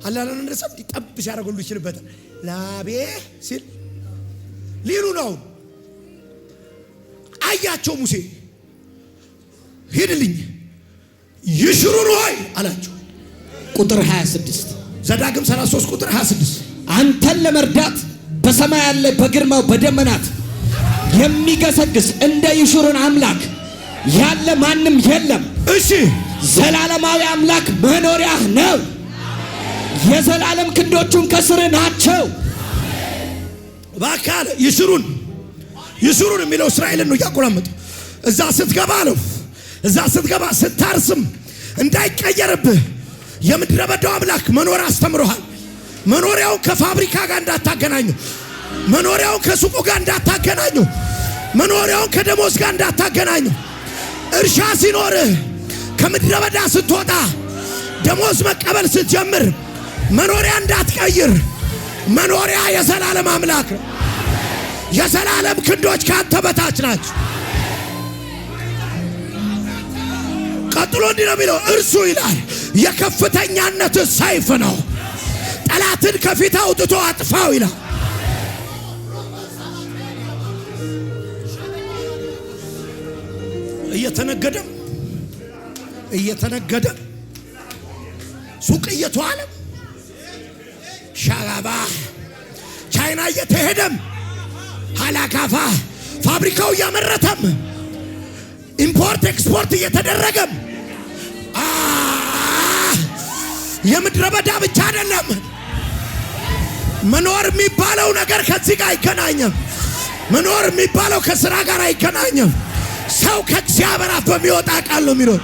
አላላን እንደሰብ ዲጠብ ሲያደርጉሉ ይችላል። ላቤ ሲል ሊሉ ነው። አያቸው ሙሴ ሂድልኝ ይሽሩን ሆይ አላቸው። ቁጥር 26 ዘዳግም 33 ቁጥር 26 አንተን ለመርዳት በሰማይ ያለ በግርማው በደመናት የሚገሰግስ እንደ ይሹሩን አምላክ ያለ ማንም የለም። እሺ ዘላለማዊ አምላክ መኖሪያህ ነው። የዘላለም ክንዶቹን ከስር ናቸው። ባካለ ይሽሩን የሚለው እስራኤልን ነው እያቆራመጡ እዛ ስትገባ ነው። እዛ ስትገባ ስታርስም እንዳይቀየርብህ የምድረ በዳው አምላክ መኖር አስተምሮሃል። መኖሪያውን ከፋብሪካ ጋር እንዳታገናኙ፣ መኖሪያውን ከሱቁ ጋር እንዳታገናኙ፣ መኖሪያውን ከደሞዝ ጋር እንዳታገናኙ። እርሻ ሲኖርህ ከምድረ በዳ ስትወጣ ደሞዝ መቀበል ስትጀምር መኖሪያ እንዳትቀይር። መኖሪያ የዘላለም አምላክ ነው። የዘላለም ክንዶች ካንተ በታች ናቸው። ቀጥሎ እንዲህ ነው የሚለው፣ እርሱ ይላል የከፍተኛነት ሰይፍ ነው፣ ጠላትን ከፊት አውጥቶ አጥፋው ይላል። እየተነገደም ሱቅ እየተዋለም ሻጋባ ቻይና እየተሄደም ሃላካፋ ፋብሪካው እያመረተም ኢምፖርት ኤክስፖርት እየተደረገም የምድረ በዳ ብቻ አይደለም። መኖር የሚባለው ነገር ከዚህ ጋር አይገናኝም። መኖር የሚባለው ከስራ ጋር አይገናኝም። ሰው ከእግዚአብሔር አፍ በሚወጣ ቃል ነው የሚኖር።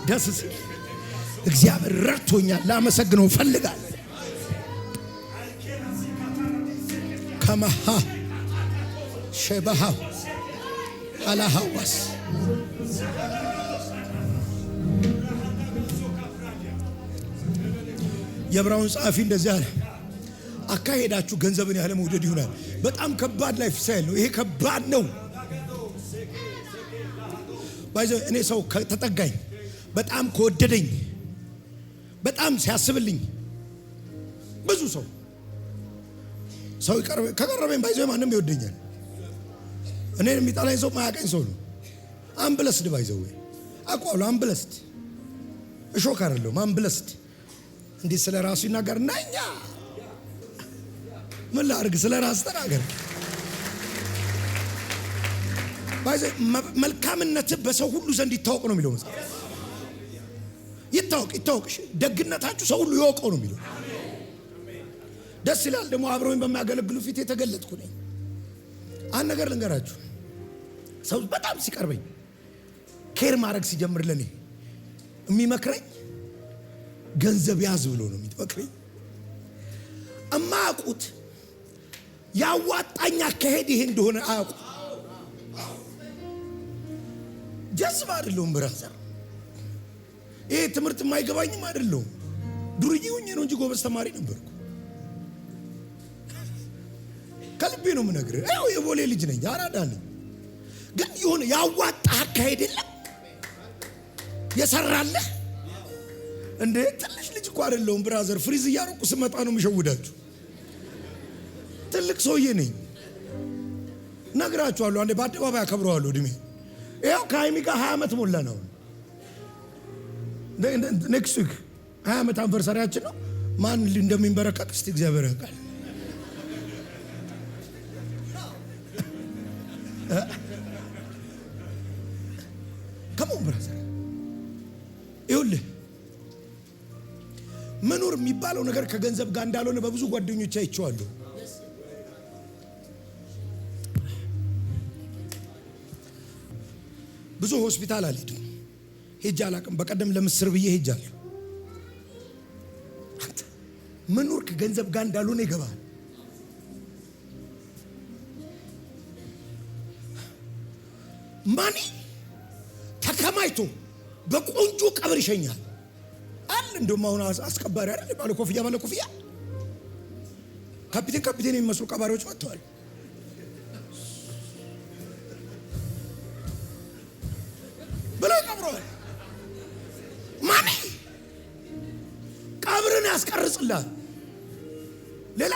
ደስ ሲል እግዚአብሔር ረድቶኛል፣ ላመሰግነው ፈልጋለሁ። ከመሃ ሸበሃ አላሃዋስ የዕብራውያን ጸሐፊ እንደዚህ አለ፣ አካሄዳችሁ ገንዘብን ያህል መውደድ ይሆናል። በጣም ከባድ ላይፍ ስታይል ነው ይሄ። ከባድ ነው። እኔ ሰው ከተጠጋኝ በጣም ከወደደኝ በጣም ሲያስብልኝ ብዙ ሰው ከቀረበኝ ባይዘው ማንም ይወደኛል። እኔን የሚጠላኝ ሰው ማያቀኝ ሰው ነው። አምብለስድ ባይዘው አቋሉ አምብለስድ እሾክ አይደለም። አምብለስድ እንዴት ስለ ራሱ ይናገር እና እኛ ምን ላድርግ? ስለ ራስ ተናገር። ባይዘው መልካምነት በሰው ሁሉ ዘንድ ይታወቅ ነው የሚለው መጽሐፍ። ይታወቅ ደግነታችሁ ሰው ሁሉ ይወቀው ነው የሚለው። ደስ ይላል። ደግሞ አብረውኝ በሚያገለግሉ ፊት የተገለጥኩ ነኝ። አንድ ነገር ልንገራችሁ። ሰው በጣም ሲቀርበኝ ኬር ማድረግ ሲጀምር ለኔ የሚመክረኝ ገንዘብ ያዝ ብሎ ነው የሚመክረኝ። እማያውቁት ያዋጣኝ አካሄድ ይሄ እንደሆነ አያውቁ። ጀዝባ አይደለሁም ብራዘር። ይሄ ትምህርት የማይገባኝም አይደለሁም። ዱርዬ ሆኜ ነው እንጂ ጎበዝ ተማሪ ነበርኩ። ከልቤ ነው የምነግርህ። ያው የቦሌ ልጅ ነኝ፣ አራዳ ነኝ። ግን የሆነ ያዋጣ አካሄድ የለም የሰራለህ እንዴ። ትንሽ ልጅ እኮ አይደለሁም ብራዘር። ፍሪዝ እያረኩ ስመጣ ነው የምሸውዳችሁ። ትልቅ ሰውዬ ነኝ ነግራችኋለሁ። አንዴ በአደባባይ አከብረዋለሁ እድሜ። ያው ከሀይሚ ጋር 20 ዓመት ሞላ ነው። ኔክስት ዊክ 20 ዓመት አንቨርሳሪያችን ነው። ማን እንደሚንበረከክ እስቲ እግዚአብሔር ያውቃል። ከሞን ብራዘር ይኸውልህ መኖር የሚባለው ነገር ከገንዘብ ጋር እንዳልሆነ በብዙ ጓደኞች አይቼዋለሁ። ብዙ ሆስፒታል አልሄድም፣ ሄጄ አላቅም። በቀደም ለምስር ብዬ ሄጃለሁ። መኖር ከገንዘብ ጋር እንዳልሆነ ይገባል። ማኒ ተከማይቶ በቆንጆ ቀብር ይሸኛል አለ። እንደውም አሁን አስከባሪ አይደል ባለ ኮፍያ ካፒቴን የሚመስሉ ቀባሪዎች መጥተዋል። ብለው ቀብረዋል። ማኒ ቀብርን ያስቀርጽላል። ሌላ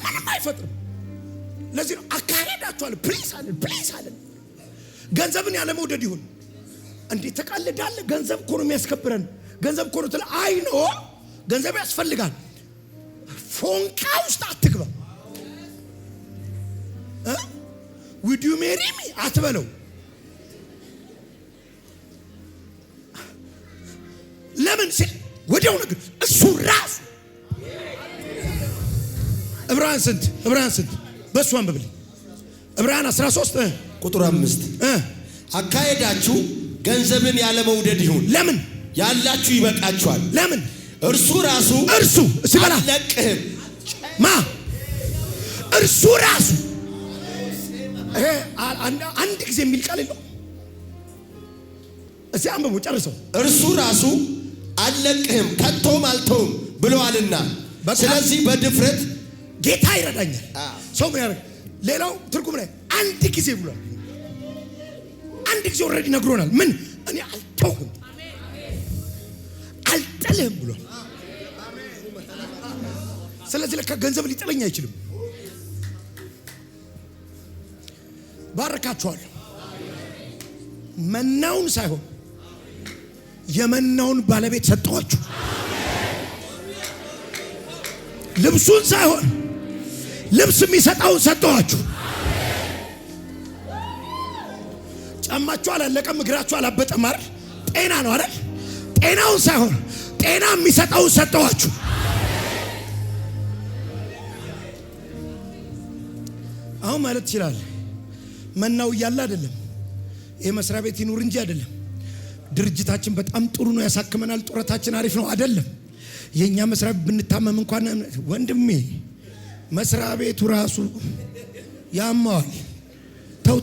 ምንም አይፈጥርም። ለዚህ ነው አካሄዳችኋል። ፕሊስ አለ ገንዘብን ያለ መውደድ ይሁን እንዴ? ተቀልዳለ። ገንዘብ እኮ ነው የሚያስከብረን። ገንዘብ እኮ ነው ትላ አይ ነው ገንዘብ ያስፈልጋል። ፎንቃ ውስጥ አትግባ። would you marry me አትበለው። ለምን ሲል ወዲያው ነገር እሱ ራሱ ዕብራውያን ስንት በሱ አንብብልኝ። ዕብራውያን 13 ቁጥር 5 አካሄዳችሁ ገንዘብን ያለ መውደድ ይሁን። ለምን ያላችሁ ይበቃችኋል። ለምን እርሱ ሲበላ አለቅህም እርሱ ራሱ አንድ ጊዜ የሚል ቃል ነው። እዚህ አንብቡ ጨርሰው። እርሱ ራሱ አለቅህም ከቶም አልተውም ብለዋልና ስለዚህ በድፍረት ጌታ ይረዳኛል። ሰው ምን ያደርግ? ሌላው ትርጉም ላይ አንድ ጊዜ ብሏል። አንድ ጊዜ ኦልሬዲ ነግሮናል። ምን እኔ አልተውህም አልጥልህም ብሏል። ስለዚህ ለካ ገንዘብ ሊጥለኝ አይችልም። ባረካችኋለሁ። መናውን ሳይሆን የመናውን ባለቤት ሰጠኋችሁ። ልብሱን ሳይሆን ልብስ የሚሰጠውን ሰጠኋችሁ። ጫማችሁ አላለቀም፣ እግራችሁ አላበጠም አይደል? ጤና ነው አይደል? ጤናውን ሳይሆን ጤና የሚሰጠውን ሰጠኋችሁ። አሁን ማለት ትችላለህ መናው እያለ አይደለም። ይሄ መስሪያ ቤት ይኑር እንጂ አይደለም። ድርጅታችን በጣም ጥሩ ነው፣ ያሳክመናል፣ ጡረታችን አሪፍ ነው አይደለም። የኛ መስሪያ ቤት ብንታመም እንኳን ወንድሜ መስሪያ ቤቱ ራሱ ያማዋል። ተው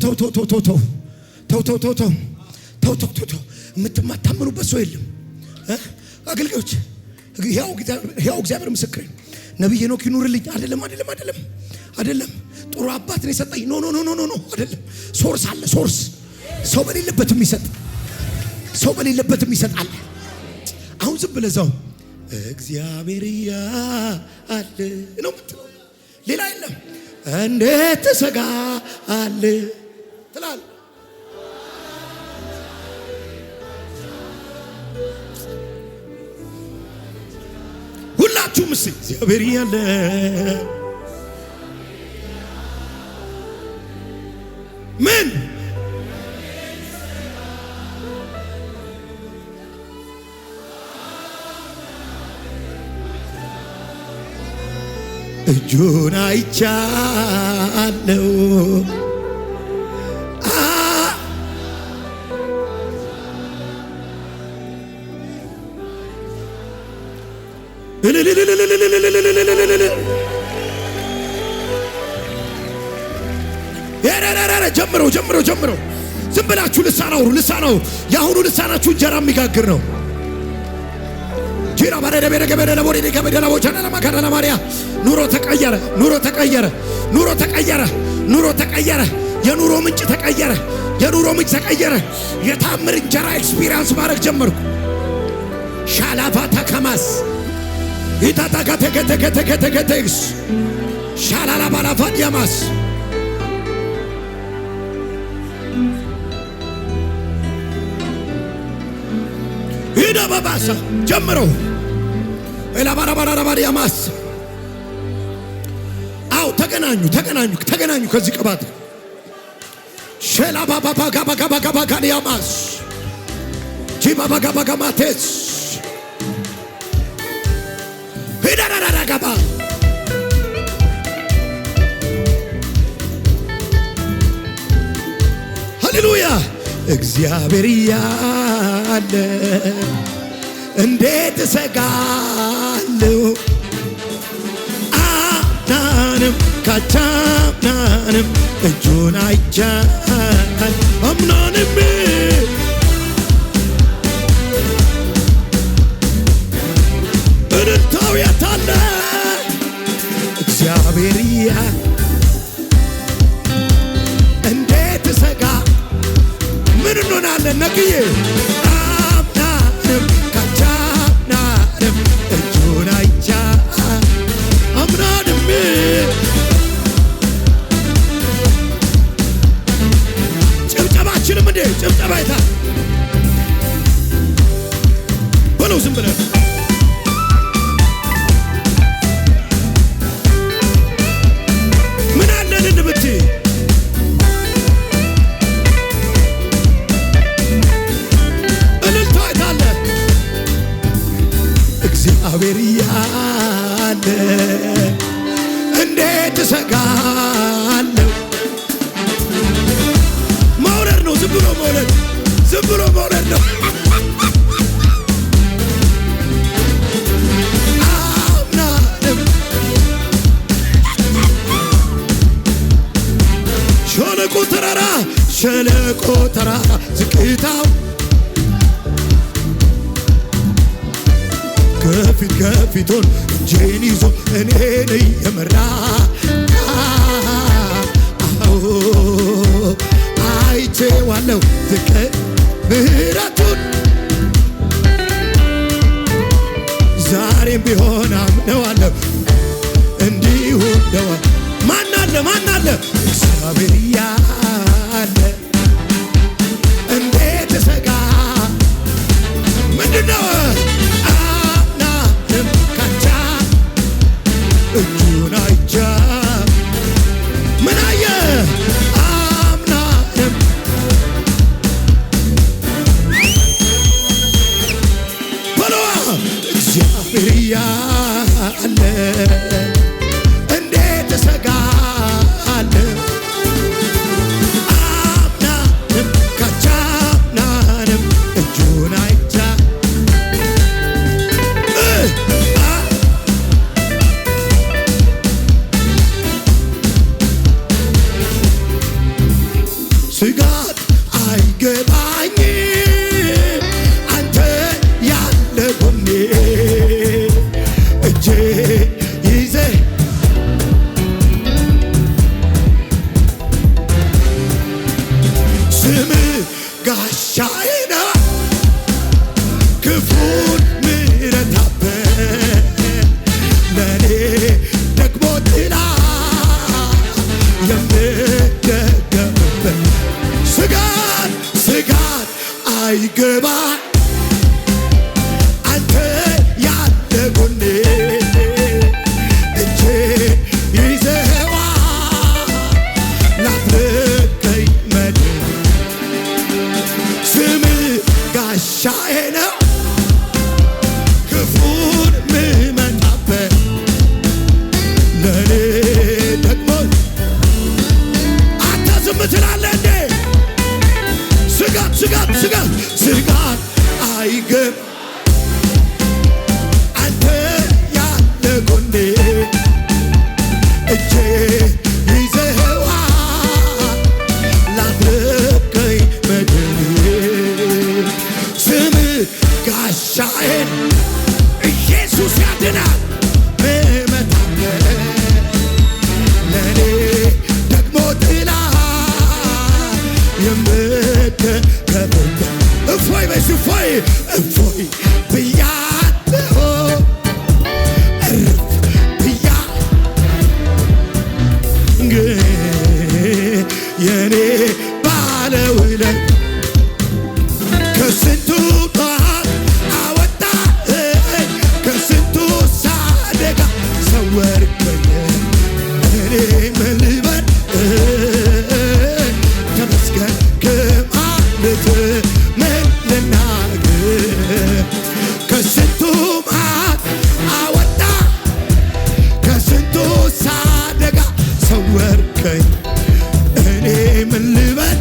የምትማታመኑበት ሰው የለም። አገልጋዮች ያው እግዚአብሔር ምስክሬ ነብይ ሄኖክ ይኑርልኝ አይደለም። ጥሩ አባት ነው የሰጠኝ። ኖ አይደለም። ሶርስ አለ። ሶርስ ሰው በሌለበትም ይሰጣል። አሁን ዝም ብለህ እዛው እግዚአብሔር ያለ ነው የምትለው፣ ሌላ የለም። እንዴት ትሰጋለህ ትላለህ። ሁላችሁም እስኪ እግዚአብሔር ያለ ምን እጁን አይቻለው ጀምረው ዝም ብላችሁ ልሳን አውሩ። የአሁኑ ልሳናችሁ እንጀራ የሚጋግር ነው። ቲራ ባረደ በረገ በረለ ቦሪ ከበደላ ቦቻና ለማካዳላ ማርያ ኑሮ ተቀየረ። ኑሮ ተቀየረ። ኑሮ ተቀየረ። ኑሮ ተቀየረ። የኑሮ ምንጭ ተቀየረ። የኑሮ ምንጭ ተቀየረ። የታምር እንጀራ ኤክስፒሪየንስ ማድረግ ጀመርኩ። ሻላፋታ ከማስ ይታታከተከተከተከተክስ ሻላላ ባላፋ ዲያማስ ይዳባባሳ ጀምረው ኤላባራባራባዲያማስ አው ተገናኙ ተገናኙ ተገናኙ ከዚህ ቅባት ሸላባባጋባጋባጋባጋዲያማስ ጂባባጋባጋማቴስ ሂዳራራጋባ ሃሌሉያ እግዚአብሔር ያለ እንዴት እሰጋለሁ አምናንም ካቻምናንም እጁን አይቻል አምናንም እልልታው የታለ እግዚአብሔር ያለ እንዴት እሰጋ ምን እንሆናለን ነግዬ አምናንም ካቻምናንም እጁን አይቻል አምናንም ጭብጨባችንም እንዴ ጭብጨባ ይታ በለው ዝም ብለን ምን አለን እንብት እልልታ ይታለ እግዚአብሔር ያለ እንዴት እሰጋለሁ መውረድ ነው ዝም ብሎ መውረድ ዝም ብሎ መውረድ ነው አምናንም ሸለቆ ተራራ ዝቅታው ከፊቱን እጄን ይዞ እኔን እየመራ አይቼዋለሁ ዝቅ ምሕረቱን ዛሬም ቢሆን አምነዋለሁ እንዲሁ ነው። ማን አለ እግዚአብሔር ያለ እንዴት እሰጋ ምንድነው አምናንም ካቻ እጁን አይቻ ምን አየ አምናንም በለዋ እግዚአብሔር ያለ እንዴት እሰጋለሁ አምናንም ካቻምናንም እጁን አይቻ ስጋት አይገባኝ አንተ ያለ ጎኔ እጄ ይዘህ ስምህ ጋሻዬ ነው ክፉን ምረታበት ለኔ ደግሞ ጥላ የምደገፍበት ስጋት አይገባ አንተ ያለ ጎኔ እጄ ይዘህዋ ላትለቀኝ መድን ስምህ ጋሻዬ ነው ክፉን ምመታበት ለኔ ደግሞ አንተ ዝም ትላለህ እንዴ? ስጋት እፎይ እፎይ ብያለሁ እርፍ ብያ የኔ ባለውለታ ከስንቱ አወጣኸኝ ከስንቱ አደጋ ሰወርከኝ እኔ ምን ልበል ተመስገን ከማለት ምን ልናገር ከስንቱ አወጣ ከስንቱ አደጋ ሰወርከኝ እኔ ምን ልበል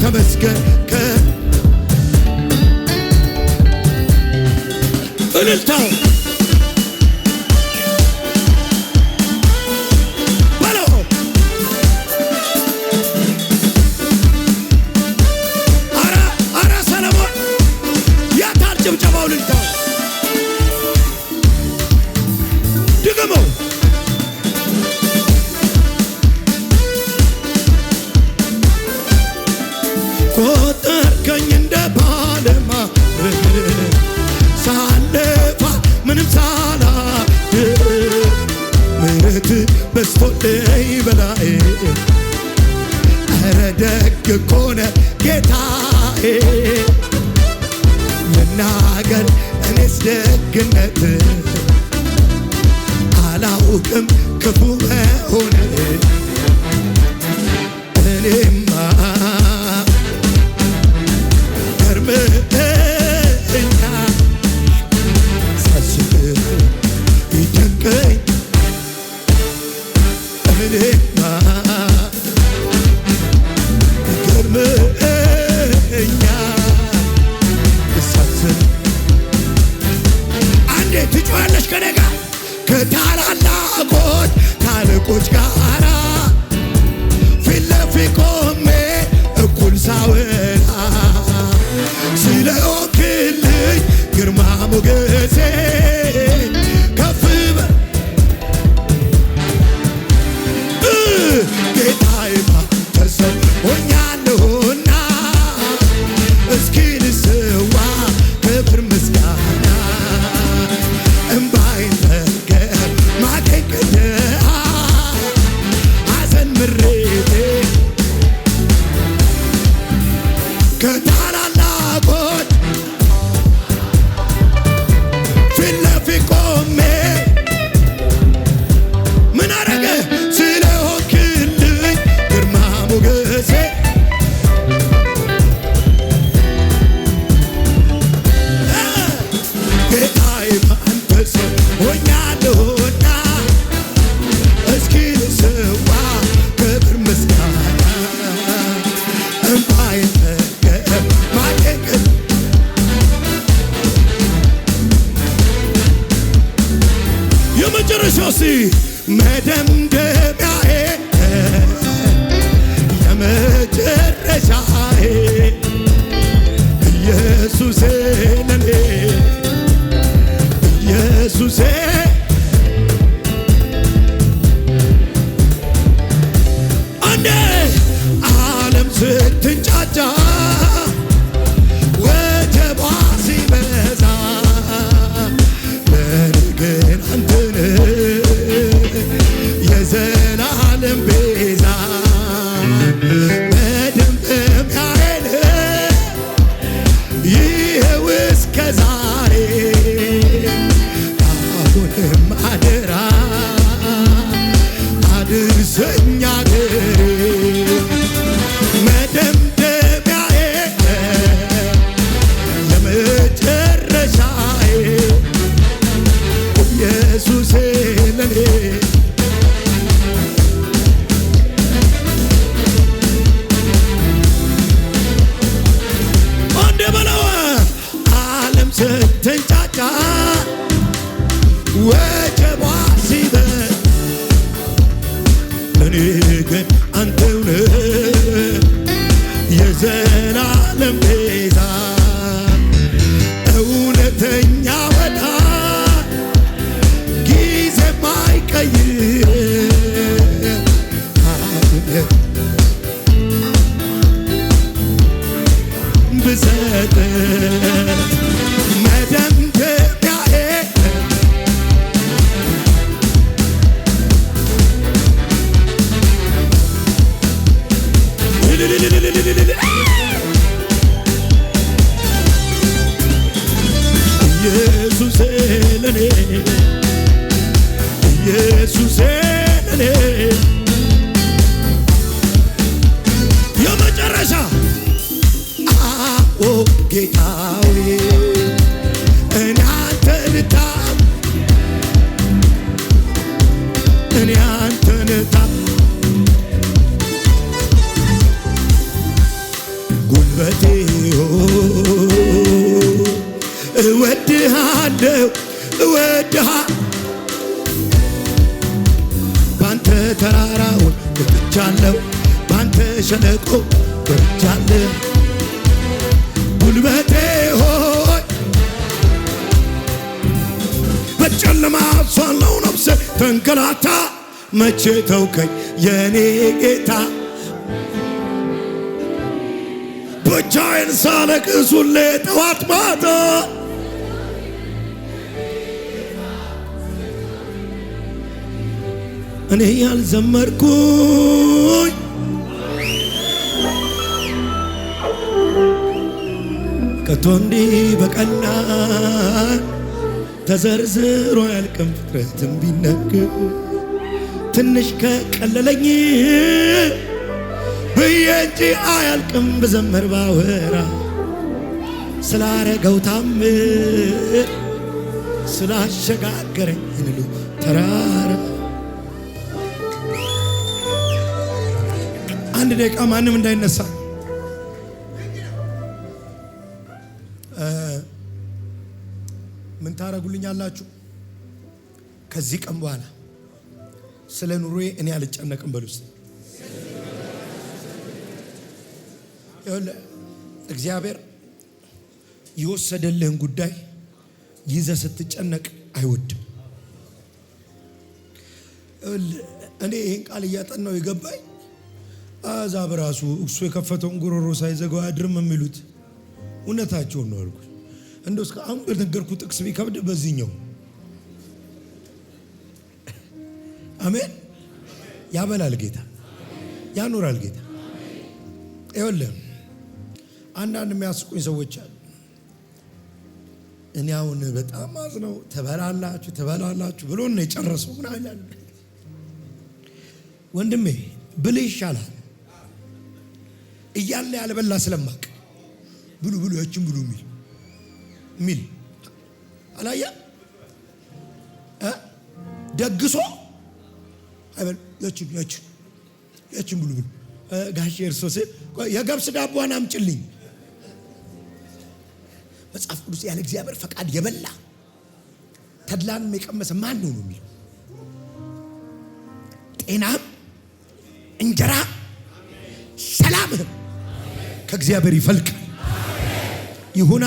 ተመስገን እልልታው በለው አረ ሰለሞን ያታል ጭብጨባው እልልታው ድገመው ቆጠርከኝ እንደ ባለማዕረግ ሳለፋ ምንም ሳላደርግ ምሕረት በዝቶልኝ በላዬ ኧረ ደግ እኮ ነህ ጌታዬ ልናገር እኔስ ደግነት አላውቅም ክፉ መሆን እኔማ ከታላላቆች ታላቆች ጋራ ፊት ለፊት ቆሜ እኩል ሳወራ ስለሆንክልኝ ግርማ ሞገሴ ከፍ በል ጌታዬ ባንተ ሰው ሆኛለሁና እስኪ ልስዋ ክብር ምስጋና እምባዬን ጠርገህ ማቄን ቀደህ ሐዘን ምሬቴ ከታላላቆች ፊት ለፊት ቆሜ ምን አረገ ስለሆንክልኝ ግርማ ሞገሴ ጌታዬ ባንተ ሰው ሆኛለሁና እስኪ ልስዋ ክብር ምስጋና እምባዬን ጠርገህ ማቄን ቀደህ የመጨረሻው መደምደሚያዬ የመጨረሻዬ ኢየሱሴ ለኔ ኢየሱሴ አንዴ ዓለም ስትንጫጫ ወጀቧ ሲበዛ ለኔ ግን አንተ ነህ የዘላለም ቤዛ መደምደሚያዬ ነህ ይኸው እስከ ዛሬ አሁንም አደራ አድርሰኝ አገሬ መደምደሚያዬ የመጨረሻዬ ኢየሱሴ ለኔ አንዴ በለው ዓለም ስትንጫጫ ወጀቧ ሲበዛ ለኔ ግን አንተው ነህ የዘላለም ቤዛ እውነተኛ ወዳጅ ጊዜ ማይቀይር እወድሃለሁ ባንተ ተራራውን ወጥቻለሁ ባንተ ሸለቆ ወጥቻለሁ ጉልበቴ ሆይ በጨለማ ሳለው ነፍሴ ተንገላታ መቼ ተውከኝ የኔ ጌታ ብቻዬን ሳለቅስ ሁሌ ጠዋት ማታ እኔ ያልዘመርኩኝ ከቶ እንዲህ በቀላል ተዘርዝሮ ያልቅም ፍጥረትም ቢነገር ትንሽ ከቀለለኝ ብዬ እንጂ አያልቅም ብዘመር ባወራ ስላረገው ታምር ስላሸጋገረኝ እንሉ ተራራ አንድ ደቂቃ ማንም እንዳይነሳ ምን ታረጉልኛላችሁ? ከዚህ ቀን በኋላ ስለ ኑሮዬ እኔ አልጨነቅም በሉስ። እግዚአብሔር የወሰደልህን ጉዳይ ይዘህ ስትጨነቅ አይወድም። እኔ ይህን ቃል እያጠናው የገባኝ አሕዛብ ራሱ እሱ የከፈተውን ጉሮሮ ሳይዘጋው አያድርም የሚሉት እውነታቸውን ነው አልኩ። እንደው እስከ አሁን በነገርኩት ጥቅስ ቢከብድ በዚህኛው አሜን። ያበላል ጌታ፣ ያኖራል ጌታ። ይኸውልህ አንዳንድ የሚያስቁኝ ሰዎች አሉ። እኔ አሁን በጣም አዝነው ትበላላችሁ ብሎ ነው የጨረሰው ምናምን ይላሉ። ወንድሜ ብልህ ይሻላል እያለ ያልበላ ስለማቅ ብሉ ያችን ብሉ ሚል አላያ ደግሶ አይበል ያችን ብሉ ጋሼ እርሶስ የገብስ ዳቦን አምጭልኝ። መጽሐፍ ቅዱስ ያለ እግዚአብሔር ፈቃድ የበላ ተድላንም የቀመሰ ማን ነው የሚለው? ጤናም እንጀራ ሰላምህም ከእግዚአብሔር ይፈልቃል ይሁን።